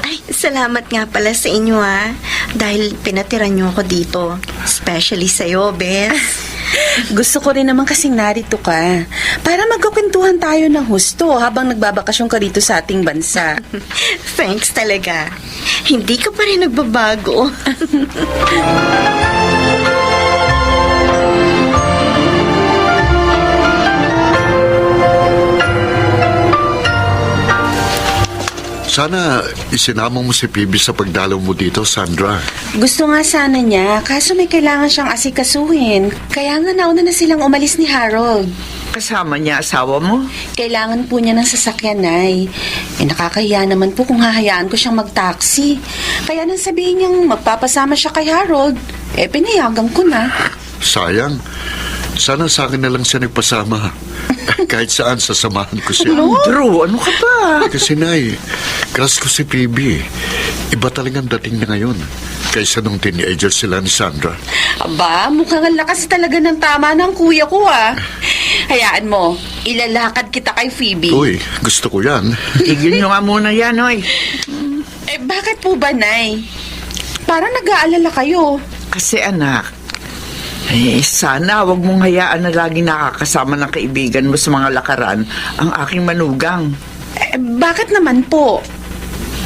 Ay, salamat nga pala sa inyo dahil pinatiran nyo ako dito. Especially sa'yo, Bes. Gusto ko rin naman kasing narito ka para magkukwentuhan tayo ng husto habang nagbabakasyon ka rito sa ating bansa. Thanks talaga. Hindi ka pa rin nagbabago. Sana isinama mo si Phoebe sa pagdalaw mo dito, Sandra. Gusto nga sana niya, kaso may kailangan siyang asikasuhin. Kaya nga nauna na silang umalis ni Harold. Kasama niya asawa mo? Kailangan po niya ng sasakyan, Nay. Nakakahiya naman po kung hahayaan ko siyang mag-taxi. Kaya nang sabihin niyang magpapasama siya kay Harold, pinayagan ko na. Sayang. Sana sa akin na lang siya nagpasama. Kahit saan sasamahan ko siya. Drew, ano ka ba? Kasi Nay, crush ko si Phoebe. Iba talagang dating na ngayon. Kaysa nung teenager sila ni Sandra. Aba, mukhang ang lakas talaga ng tama ng kuya ko, Hayaan mo, ilalakad kita kay Phoebe. Uy, gusto ko yan. Tigil nyo nga muna yan, oy. Bakit po ba, Nay? Parang nag-aalala kayo. Kasi anak, sana wag mong hayaan na lagi nakakasama ng kaibigan mo sa mga lakaran ang aking manugang. Bakit naman po?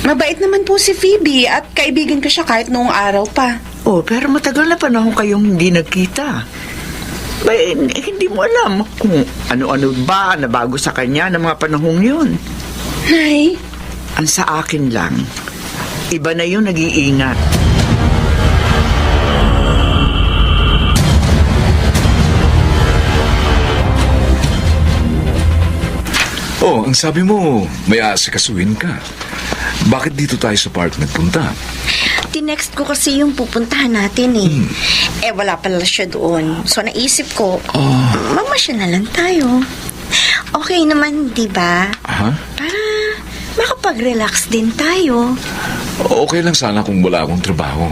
Mabait naman po si Phoebe at kaibigan ko siya kahit noong araw pa. Oh, pero matagal na panahon kayong hindi nagkita. Hindi mo alam kung ano-ano ba na bago sa kanya ng mga panahong yun. Nay? Ang sa akin lang, iba na yung nag-iingat. Oh, ang sabi mo, may aasikasuhin ka. Bakit dito tayo sa park nagpunta? Tinext ko kasi yung pupuntahan natin eh. Wala pala siya doon. So naisip ko, mamasya na lang tayo. Okay naman, di ba? Ha? Para makapag-relax din tayo. Okay lang sana kung wala akong trabaho.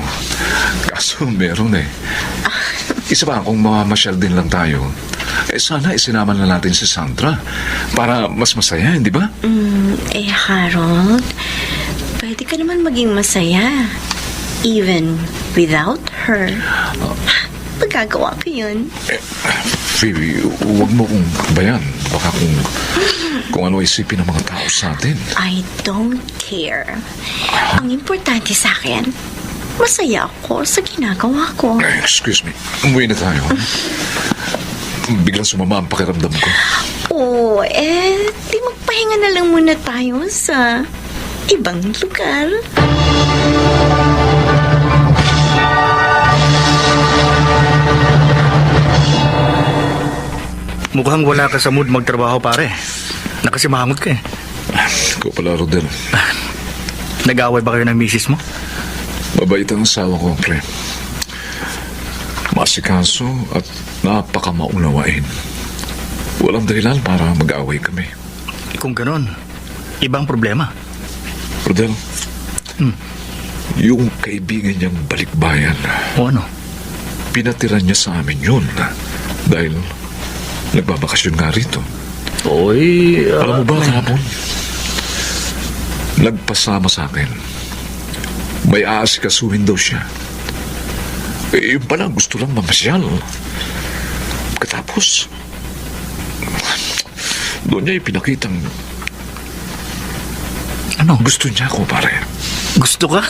Kaso meron eh. Isa pa, kung mamamasyal din lang tayo, sana isinama na natin si Sandra para mas masaya, hindi ba? Harold, pwede ka naman maging masaya. Even without her. Magagawa ko yun. Phoebe, huwag mo kong bayan. Baka kung ano isipin ng mga tao sa atin. I don't care. Ang importante sa akin, masaya ako sa ginagawa ko. Excuse me, umuwi na tayo. Biglang sumama ang pakiramdam ko. Di magpahinga na lang muna tayo sa ibang lugar. Mukhang wala ka sa mood magtrabaho, pare. Nakasimangot ka eh. Ikaw pala, Rodel. Nag-away ba kayo ng misis mo? Mabait ang asawa ko, pre. Masikaso at napakamaunawain. Walang dahilan para mag-away kami. Kung ganon, ibang problema. Rodel, yung kaibigan niyang balikbayan, O ano? pinatiran niya sa amin yun dahil nagbabakasyon nga rito. Oy, Alam mo ba kahapon? Nagpasama sa akin. May aasikasuhin daw siya. Yung pala, gusto lang mamasyal. Katapos, doon niya ipinakitang ano? gusto niya ako, pare. Gusto ka?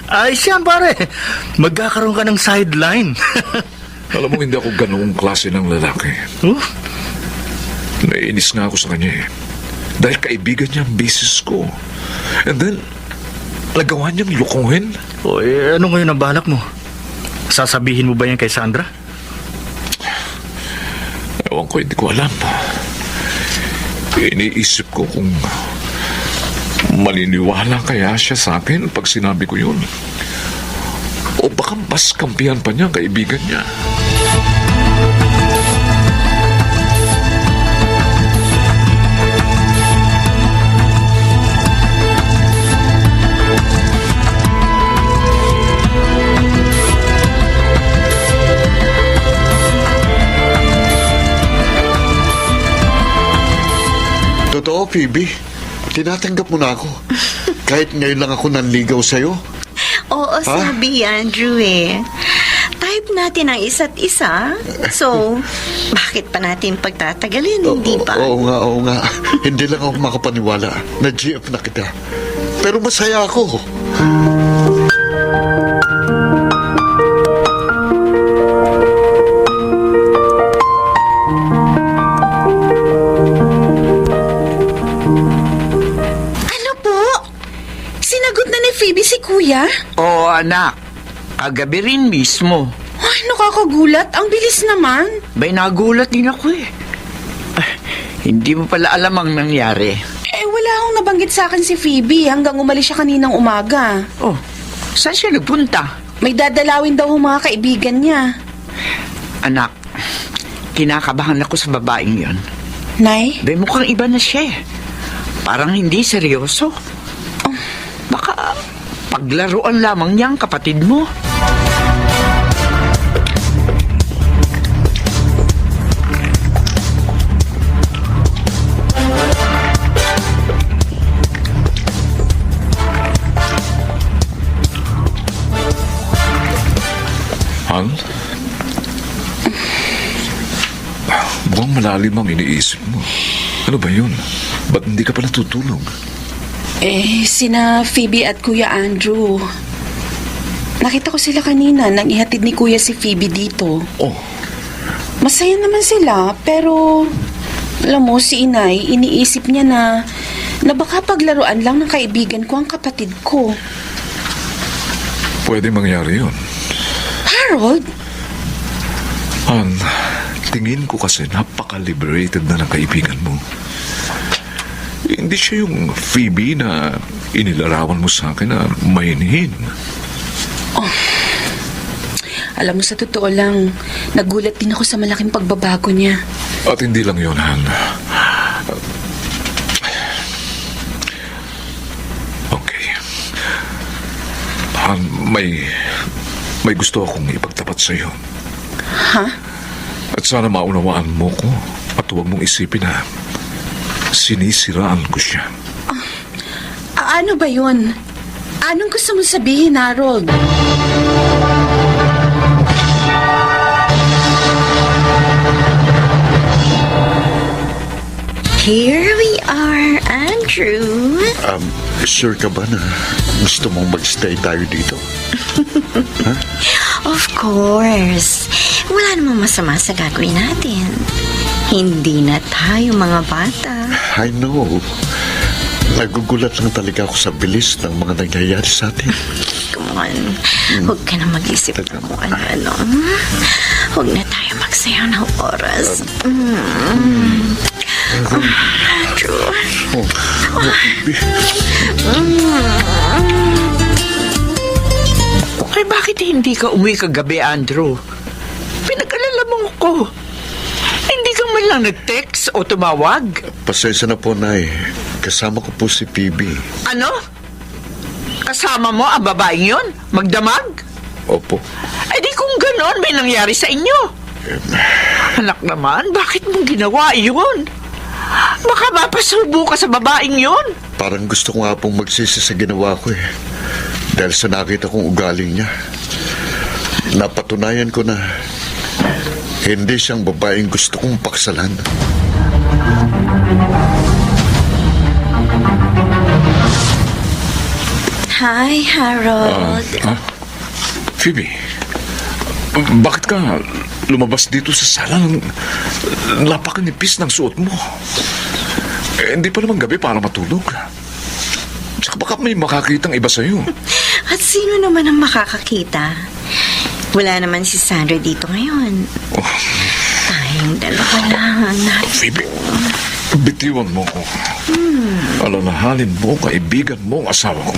Ayos yan, pare. Magkakaroon ka ng sideline. Alam mo, hindi ako ganoong klase ng lalaki. Naiinis nga ako sa kanya eh. Dahil kaibigan niya ang business ko. And then, nagawa niyang lukuhin. Oy, ano ngayon ang balak mo? Sasabihin mo ba yan kay Sandra? Ewan ko, hindi ko alam. Iniisip ko kung maniniwala kaya siya sa akin pag sinabi ko yun. O baka mas kampihan pa niya ang kaibigan niya. Phoebe. Tinatanggap mo na ako. Kahit ngayon lang ako nanligaw sa'yo. Oo, sabi Andrew eh. Type natin ang isa't isa. So, bakit pa natin pagtatagalin, hindi ba? Oo nga. Hindi lang ako makapaniwala na GF na kita. Pero masaya ako. Ano po? Sinagot na ni Phoebe si Kuya? Oo, anak. Kagabi rin mismo. Ay, nakakagulat. Ang bilis naman. Bay, nagulat din ako eh. Ah, hindi mo pala alam ang nangyari. Wala akong nabanggit sa akin si Phoebe hanggang umalis siya kaninang umaga. Oh, saan siya nagpunta? May dadalawin daw ang mga kaibigan niya. Anak, kinakabahan ako sa babaeng yon. Nay? Bay, mukhang iba na siya eh. Parang hindi seryoso. Baka paglaruan lamang niya ang kapatid mo. Han? Mukhang malalim ang iniisip mo. Ano ba yun? Ba't hindi ka pala tutulog? Sina Phoebe at Kuya Andrew. Nakita ko sila kanina nang ihatid ni Kuya si Phoebe dito. Oh, Masaya naman sila, pero alam mo, si Inay, iniisip niya na baka paglaruan lang ng kaibigan ko ang kapatid ko. pwede mangyari yun. Harold? Han, tingin ko kasi napaka-liberated na ng kaibigan mo. Hindi siya yung Phoebe na inilarawan mo sa akin na mahinhin. Alam mo, sa totoo lang, nagulat din ako sa malaking pagbabago niya. At hindi lang yun, Han. Okay. Han, may gusto akong ipagtapat sa'yo. Ha? At sana maunawaan mo ko at huwag mong isipin na sinisiraan ko siya. Ano ba yun? Anong gusto mo sabihin, Harold? Here we are, Andrew. Sure ka ba na gusto mong magstay tayo dito? Of course. Wala namang masama sa gagawin natin. Hindi na tayo mga bata. I know. Nagugulat lang talaga ako sa bilis ng mga nangyayari sa atin. Come on. Huwag ka na mag-isip ng kung ano-ano. Huwag na tayo magsayang ng oras. Andrew. Ay, bakit hindi ka umuwi kagabi, Andrew? Pinag-alala mo ko. Hindi ka man lang nag-text o tumawag. Pasensya na po, Nay. Kasama ko po si Phoebe. Ano? Kasama mo ang babaeng yon? Magdamag? Opo. Ay di kung ganon, may nangyari sa inyo. Anak naman, bakit mo ginawa yun? Baka mapasubo ka sa babaeng yon. Parang gusto ko nga pong magsisi sa ginawa ko eh. Dahil sa nakita kong ugaling niya. Napatunayan ko na hindi siyang babaeng gusto kong paksalan. Hi, Harold. Phoebe, bakit ka lumabas dito sa sala ng napakanipis ng suot mo? Hindi pa naman gabi para matulog. Tsaka baka may makakitang iba sa'yo. At sino naman ang makakakita? Wala naman si Sandra dito ngayon. Tayong dalawa lang. Phoebe, bitiwan mo ko. Alalahanin mo ang kaibigan mo ang asawa ko.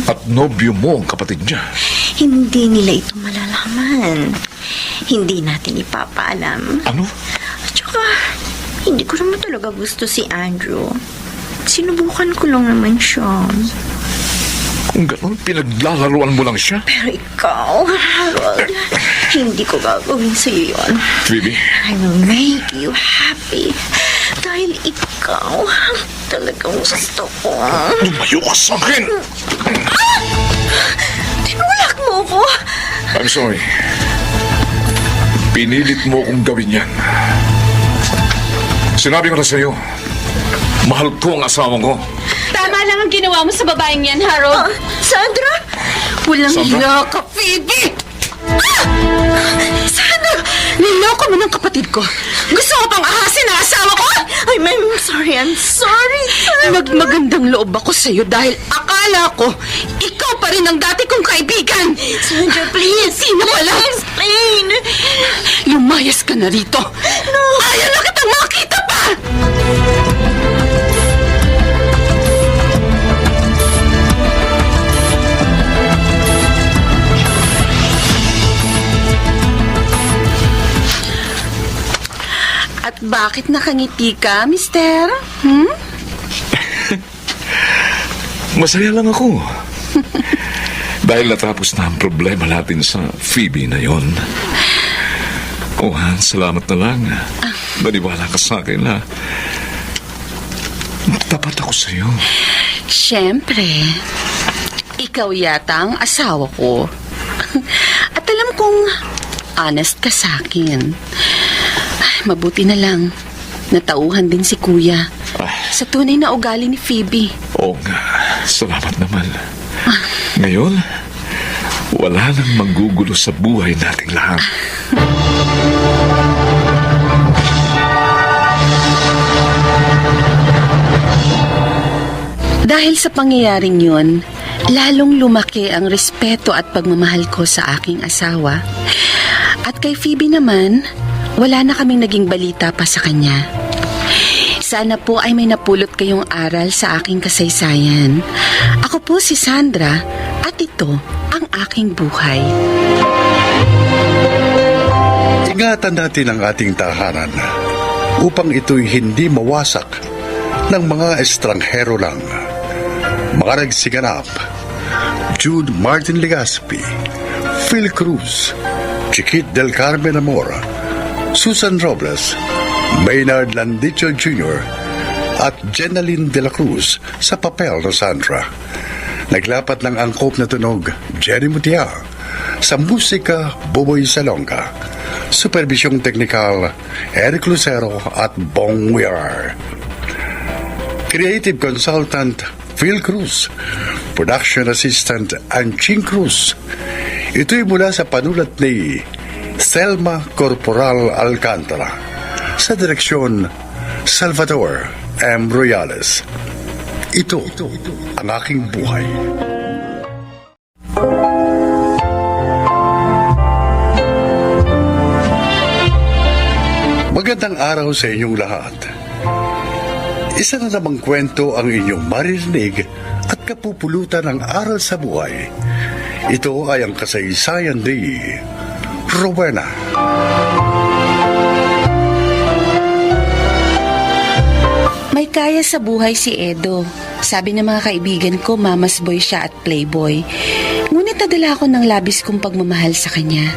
At nobyo mo ang kapatid niya. Hindi nila ito malalaman. Hindi natin ipapaalam. Ano? At saka, hindi ko naman talaga gusto si Andrew. Sinubukan ko lang naman siya. Kung gano'n, pinaglalaruan mo lang siya. Pero ikaw, Harold, hindi ko gagawin sa'yo yun. Phoebe, I will make you happy. Dahil ikaw talagang gusto ko. Lumayo ka sa akin! Tinulak mo ko. I'm sorry. Pinilit mo akong gawin yan. Sinabi ko na sa'yo, mahal ko ang asawa ko. Tama lang ang ginawa mo sa babaeng yan, Harold. Sandra! Walang Sandra? hiya ka, Phoebe! Sandra, niloko mo ng kapatid ko. Gusto ko pang ahasin ang asawa ko. I'm sorry, I'm sorry. Nagmagandang loob ako sa'yo dahil akala ko ikaw pa rin ang dati kong kaibigan. Sandra, please. Sino pala? Explain. Lumayas ka na rito. No. Ayaw na kitang makita pa! At bakit nakangiti ka, mister? Masaya lang ako. Dahil natapos na ang problema natin sa Phoebe na yon. Oh, Han, salamat na lang. Maniwala ka sa akin, ha? Tapat ako sa'yo. Siyempre, ikaw yata ang asawa ko. At alam kong honest ka sa akin. Ay, mabuti na lang. Natauhan din si Kuya sa tunay na ugali ni Phoebe. Oo nga, salamat naman. Ngayon, wala nang manggugulo sa buhay nating lahat. Dahil sa pangyayaring yun, lalong lumaki ang respeto at pagmamahal ko sa aking asawa. At kay Phoebe naman, wala na kaming naging balita pa sa kanya. Sana po ay may napulot kayong aral sa aking kasaysayan. Ako po si Sandra at ito ang aking buhay. Ingatan natin ang ating tahanan upang ito'y hindi mawasak ng mga estranghero lang. Mga nagsiganap: Jude Martin Legaspi, Phil Cruz, Chiquit del Carmen Amor, Susan Robles, Maynard Landicho Jr. at Jenaline de la Cruz sa papel na Sandra. Naglapat ng angkop na tunog Jenny Mutia. Sa musika, Buboy Salonga. Supervisyong teknikal Eric Lucero at Bong Weir. Creative Consultant Phil Cruz. Production Assistant Anching Cruz. Ito'y mula sa panulat ni Selma Corporal Alcantara. Sa direksyon Salvador M. Royales. Ito ang aking buhay. Magandang araw sa inyong lahat. Isa na namang kwento ang inyong maririnig at kapupulutan ng aral sa buhay. Ito ay ang kasaysayan ni Rowena. May kaya sa buhay si Edo. Sabi ng mga kaibigan ko, mama's boy siya at playboy. Ngunit nadala ako ng labis kong pagmamahal sa kanya.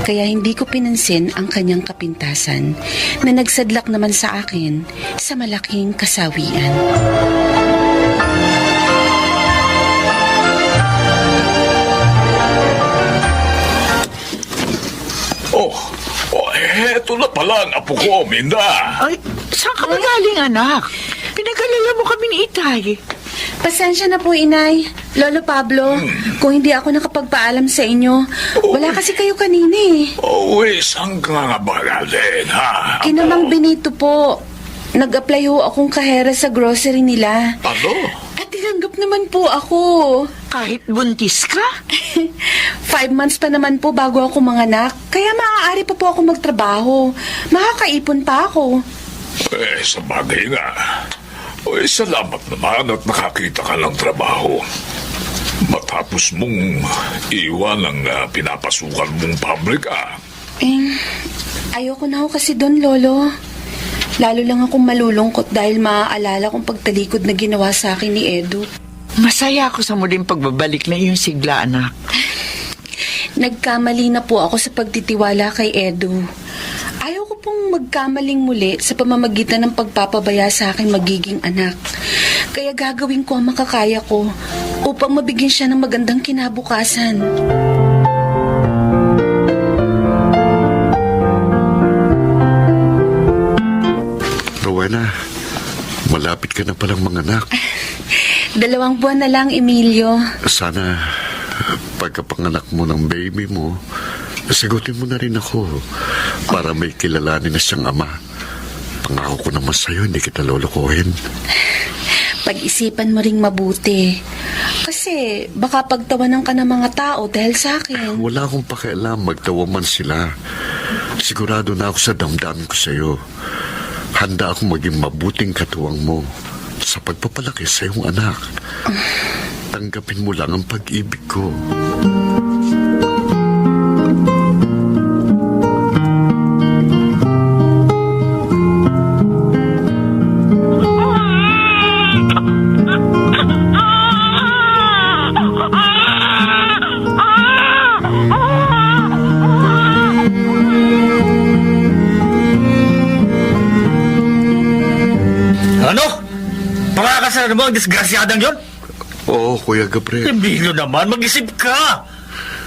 Kaya hindi ko pinansin ang kanyang kapintasan na nagsadlak naman sa akin sa malaking kasawian. Eto na pala ang apo ko, Minda. Ay, saan ka ba galing, anak? Pinag-alala mo kami ni Itay. Pasensya na po, Inay. Lolo Pablo, kung hindi ako nakapagpaalam sa inyo, wala kasi kayo kanina eh. Saan ka nga ba galing, ha? Kinamang Benito po. Nag-apply ho akong kahera sa grocery nila. Ano? At tinanggap naman po ako. Kahit buntis ka? 5 months pa naman po bago ako manganak. Kaya maaari pa po ako magtrabaho. Makakaipon pa ako. Sa bagay nga. Salamat naman at nakakita ka ng trabaho. Matapos mong iwan ang pinapasukan mong pabrika. Ayoko na ho kasi doon, Lolo. Lalo lang akong malulungkot dahil maaalala kong pagtalikod na ginawa sa akin ni Edu. Masaya ako sa muling pagbabalik na iyong sigla, anak. Nagkamali na po ako sa pagtitiwala kay Edu. Ayaw ko pong magkamaling muli sa pamamagitan ng pagpapabaya sa akin magiging anak. Kaya gagawin ko ang makakaya ko upang mabigyan siya ng magandang kinabukasan. Rowena, malapit ka na palang manganak. 2 buwan na lang, Emilio. Sana pagkapanganak mo ng baby mo, sagutin mo na rin ako para may kilalanin na siyang ama. Pangako ko naman sa'yo, hindi kita lolokohin. Pag-isipan mo ring mabuti. Kasi baka pagtawanan ka ng mga tao dahil sa akin. Wala akong pakialam, magtawa man sila. Sigurado na ako sa damdamin ko sa'yo. Handa akong maging mabuting katuwang mo sa pagpapalaki sa iyong anak. Tanggapin mo lang ang pag-ibig ko. Ano? Pakakasal mo ang disgrasyadang yon? Oo, Kuya Gabriel. Emilio naman, mag-isip ka.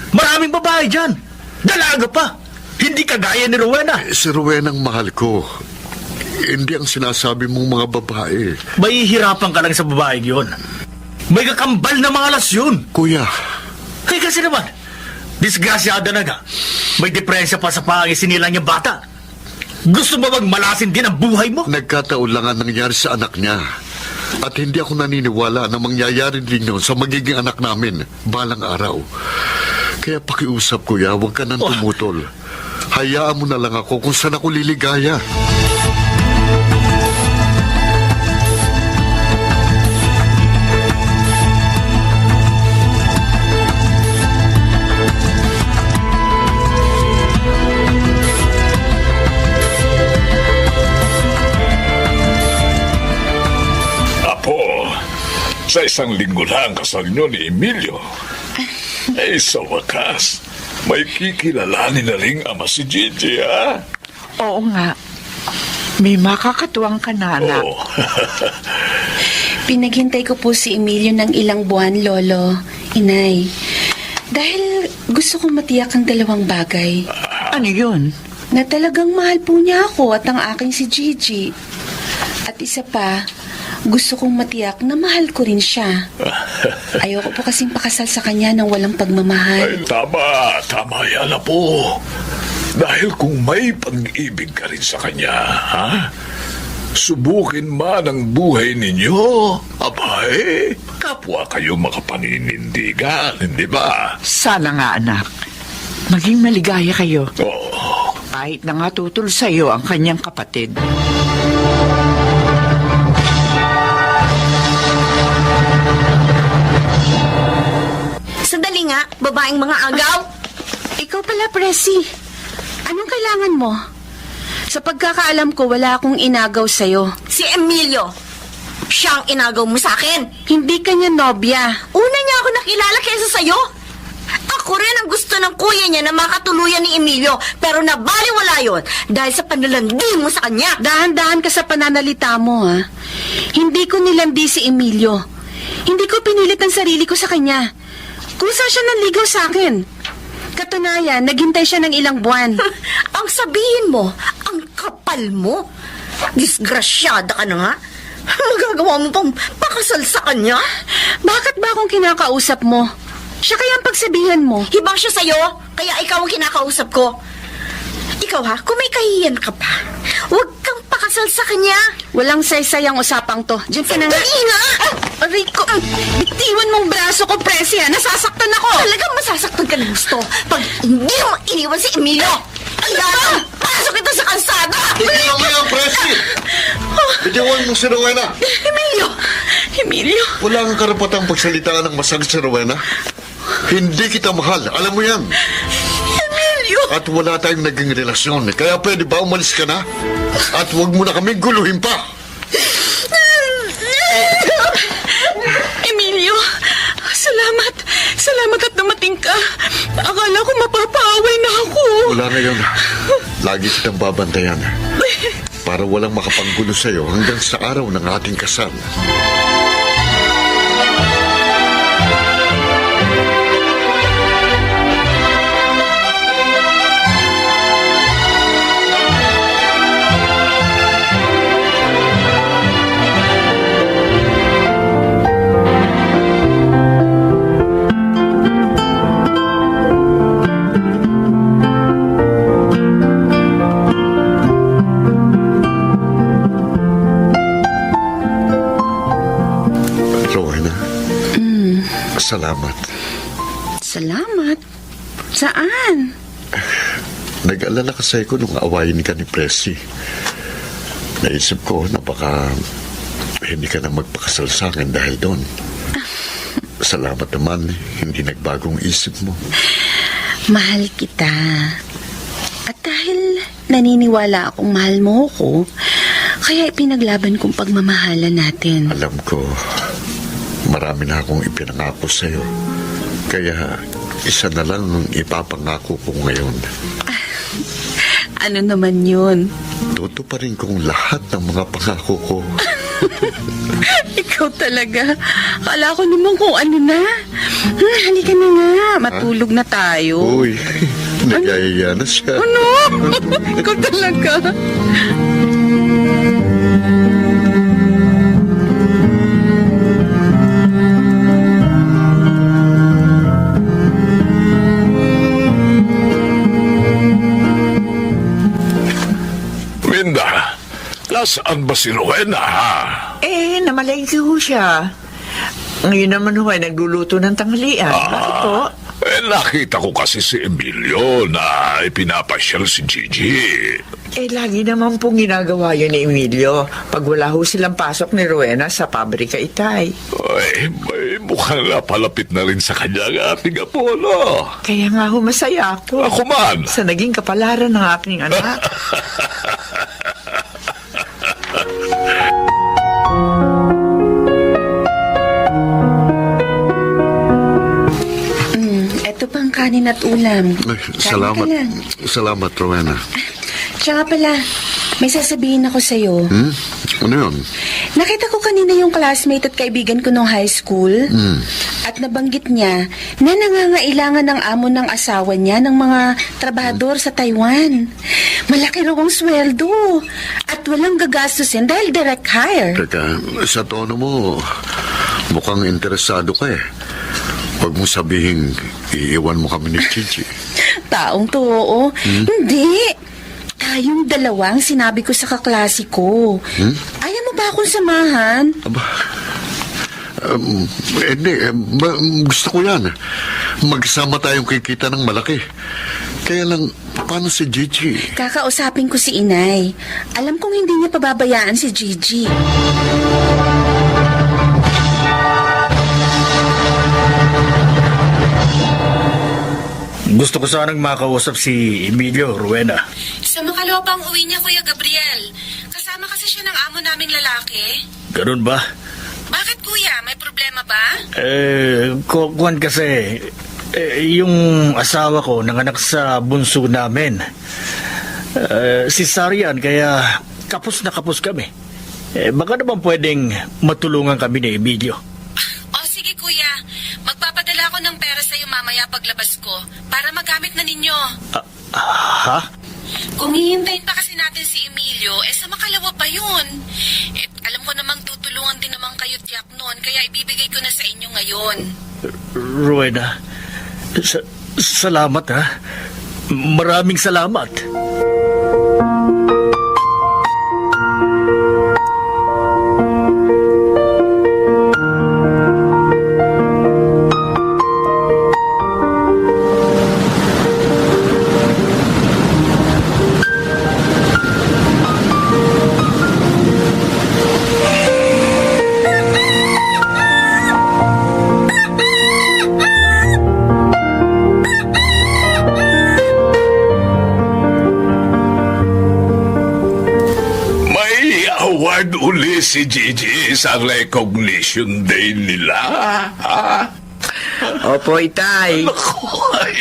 Maraming babae dyan. Dalaga pa. Hindi kagaya ni Rowena. Si Rowena ang mahal ko. Hindi ang sinasabi mong mga babae. Mahihirapan ka lang sa babaeng yon. May kakambal na mga lasyon. Kuya, Kaya kasi naman, disgrasyada na nga. May depresya pa sa pangisinilang niyang bata. Gusto mo magmalasin din ang buhay mo? nagkataon lang ang nangyari sa anak niya. At hindi ako naniniwala na mangyayari din yun sa magiging anak namin balang araw. Kaya pakiusap, Kuya, huwag ka nang tumutol. Hayaan mo na lang ako kung saan ako liligaya. Apo, sa isang linggo lang kasal nyo ni Emilio. Sa wakas, may kikilalanin na ring ama si Gigi, ha? Oo nga. May makakatuwang ka na, anak. Oo. Pinaghintay ko po si Emilio ng ilang buwan, Lolo, Inay. Dahil gusto kong matiyak ang 2 bagay. Ano yun? Na talagang mahal po niya ako at ang aking si Gigi. At isa pa, gusto kong matiyak na mahal ko rin siya. Ayoko po kasing pakasal sa kanya ng walang Ay, pagmamahal. tama yan, Apo. Dahil kung may pag-ibig ka rin sa kanya, ha? Subukin man ang buhay ninyo. Abay, kapwa kayo makapaninindigan, hindi ba? Sana nga, anak. Maging maligaya kayo. Oo. Kahit na nga tutol sa'yo ang kanyang kapatid. Sandali nga, babaeng mga agaw. Ikaw pala, Presi. Anong kailangan mo? Sa pagkakaalam ko, wala akong inagaw sa'yo. Si Emilio. Siya ang inagaw mo sa akin. Hindi kanya nobya. Una niya ako nakilala kaysa sa'yo. Ako rin ang gusto ng kuya niya na makatuluyan ni Emilio, pero nabaliwala yun dahil sa panlalandi mo sa kanya. Dahan-dahan ka sa pananalita mo, ha? Hindi ko nilandi si Emilio. Hindi ko pinilit ang sarili ko sa kanya. Kusa siya nanligaw sa akin. Katunayan, naghintay siya ng ilang buwan. Ang sabihin mo, ang kapal mo. Disgrasyada ka na nga. Magagawa mo pang pakasal sa kanya? Bakit ba akong kinakausap mo? Siya kaya ang pagsabihan mo. Hibang siya sa'yo, kaya ikaw ang kinakausap ko. Ikaw ha, kung may kahiyan ka pa, huwag kang pakasal sa kanya. Walang saysay ang usapang to. Diyan ka na nga. Dali nga! Aray ko, bitiwan mong braso ko, Presi, ha? Nasasaktan ako. Talagang masasaktan ka ng gusto pag hindi mo iniwan si Emilio. Kaya, pasok ito sa kalsada! Tignan mo yan, Presi! Bitiwan mo si Rowena. Emilio! Emilio. Wala kang karapatang pagsalitaan ng masakit sa Rowena. Hindi kita mahal, alam mo yan. Emilio! At wala tayong naging relasyon. Kaya pwede ba umalis ka na? At huwag mo na kaming guluhin pa. Emilio, salamat. Salamat at dumating Frank. Akala ko mapapaaway na ako. Wala na yun. Lagi kitang babantayan. Para walang makapanggulo sa'yo hanggang sa araw ng ating kasal. Rowena, salamat. Salamat. Saan? Nag-alala kasi ako nung awayin ka ni Presi. Naisip ko na baka hindi ka na magpakasal sa akin dahil doon. Salamat naman, hindi nagbagong isip mo. Mahal kita. At dahil naniniwala akong mahal mo ako, kaya ipinaglaban kong pagmamahalan natin. Alam ko, marami na akong ipinangako sa'yo. Kaya isa na lang ang ipapangako ko ngayon. Ano naman yun? Tutuparin kong lahat ng mga pangako ko. Ikaw talaga. Kala ko naman kung ano na. Halika na nga. Matulog na tayo. Uy, nagayaya na siya. Ano? Ikaw talaga. Minda, nasaan ba si Rowena, ha? Namalengke ho siya. Ngayon naman ho ay nagluluto ng tanghalian. Bakit po? Nakita ko kasi si Emilio na ipinapasyal si Gigi. Lagi naman pong ginagawa yun ni Emilio pag wala ho silang pasok ni Rowena sa pabrika, Itay. Ay, may mukhang napalapit na rin sa kanya ang ating Apollo. Kaya nga ho masaya ako. Ako man. Sa naging kapalaran ng aking anak. Ito pang kanin at ulam. Ay, Kain salamat. ka lang. Salamat, Rowena. Tsaka pala, may sasabihin ako sa'yo. Ano yun? Nakita ko kanina yung classmate at kaibigan ko nung high school. At nabanggit niya na nangangailangan ng amo ng asawa niya ng mga trabahador sa Taiwan. Malaki raw ang sweldo. At walang gagastusin dahil direct hire. Teka, sa tono mo, mukhang interesado ka eh. Huwag mo sabihin, iiwan mo kami ni Gigi. Taong to, oo. Hindi. Tayong dalawang sinabi ko sa kaklase ko. Ayaw mo ba akong samahan? Aba, hindi. Gusto ko yan. Magsama tayong kikita ng malaki. Kaya lang, paano si Gigi? Kakausapin ko si Inay. Alam kong hindi niya pababayaan si Gigi. Gusto ko sanang makausap si Emilio, Rowena. Sa makalawa pang uwi niya, Kuya Gabriel. Kasama kasi siya ng amo naming lalaki. Ganun ba? Bakit, Kuya? May problema ba? Kuwan kasi, yung asawa ko nanganak sa bunso namin. Si Sarian, kaya kapos na kapos kami. Baka naman pwedeng matulungan kami ni Emilio. O sige, Kuya. Magpapadala ako ng pera sa'yo mamaya paglabas ko para magamit na ninyo. Ha? Kung hihintayin pa kasi natin si Emilio, sa makalawa pa yun. Alam ko namang tutulungan din naman kayo tiyak noon, kaya ibibigay ko na sa inyo ngayon. Rowena, salamat ha. Maraming salamat. Award uli si Gigi sa recognition day nila. Ha? Opo, Itay. Ako, ay,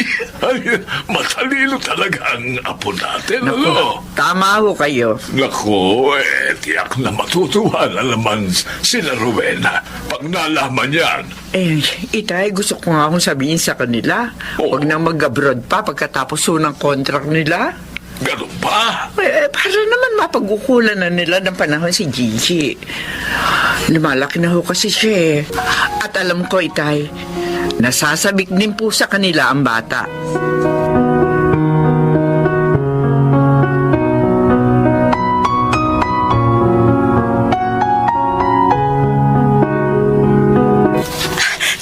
matalino talaga ang apo natin, ano? Tama ho kayo. Naku, tiyak na matutuwa na naman sila Rowena pag nalaman yan. Itay, gusto ko nga akong sabihin sa kanila. Oo. Huwag nang mag-abroad pa pagkatapos ho ng contract nila. Ganun ba? Para naman mapag-ukulan na nila ng panahon si Gigi. Lumalaki na ho kasi siya eh. At alam ko, Itay, nasasabik din po sa kanila ang bata.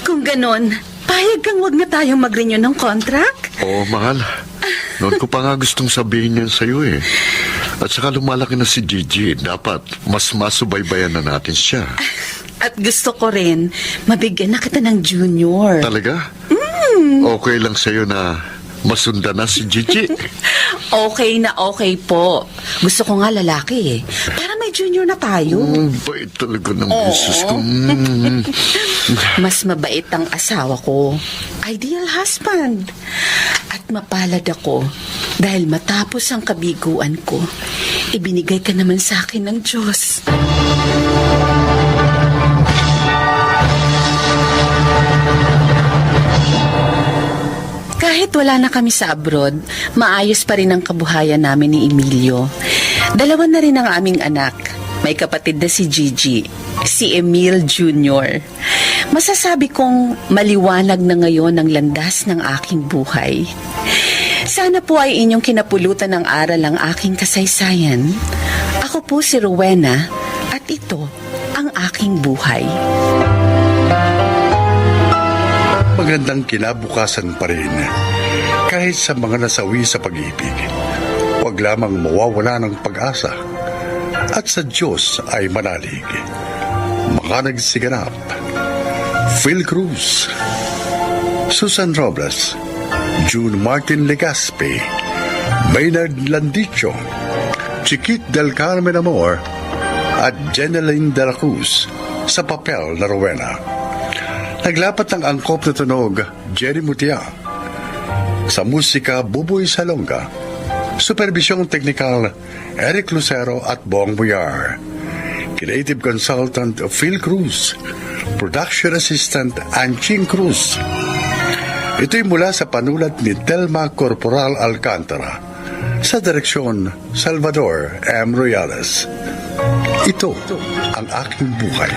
Kung ganon, payag kang wag na tayong mag-renew ng contract? Oo, mahal. Noon ko pa nga gustong sabihin yan sa'yo eh. At saka lumalaki na si Gigi. Dapat mas masubaybayan na natin siya. At gusto ko rin, mabigyan na kita ng junior. Talaga? Okay lang sa'yo na masundan na si Gigi. Okay na okay po. Gusto ko nga lalaki eh. Para may junior na tayo. Bait talaga ng Jesus ko. Mas mabait ang asawa ko. Ideal husband. At mapalad ako dahil matapos ang kabiguan ko, ibinigay ka naman sa akin ng Diyos. Kahit wala na kami sa abroad, maayos pa rin ang kabuhayan namin ni Emilio. Dalawa na rin ang aming anak. May kapatid na si Gigi, si Emil Jr. Masasabi kong maliwanag na ngayon ang landas ng aking buhay. Sana po ay inyong kinapulutan ng aral ang aking kasaysayan. Ako po si Rowena at ito ang aking buhay. Magandang kinabukasan pa rin kahit sa mga nasawi sa pag-ibig. Huwag lamang mawawala ng pag-asa at sa Diyos ay manalig. Mga nagsiganap: Phil Cruz, Susan Robles, June Martin Legaspi, Maynard Landicho, Chiquit del Carmen Amor at Jeneline de la Cruz sa papel na Rowena. Naglapat ng angkop na tunog, Jerry Mutia. Sa musika, Buboy Salonga. Supervisyong teknikal, Eric Lucero at Bong Buyar. Creative Consultant, Phil Cruz. Production Assistant, Anching Cruz. Ito'y mula sa panulat ni Telma Corporal Alcantara. Sa direksyon, Salvador M. Royales. Ito ang aking buhay.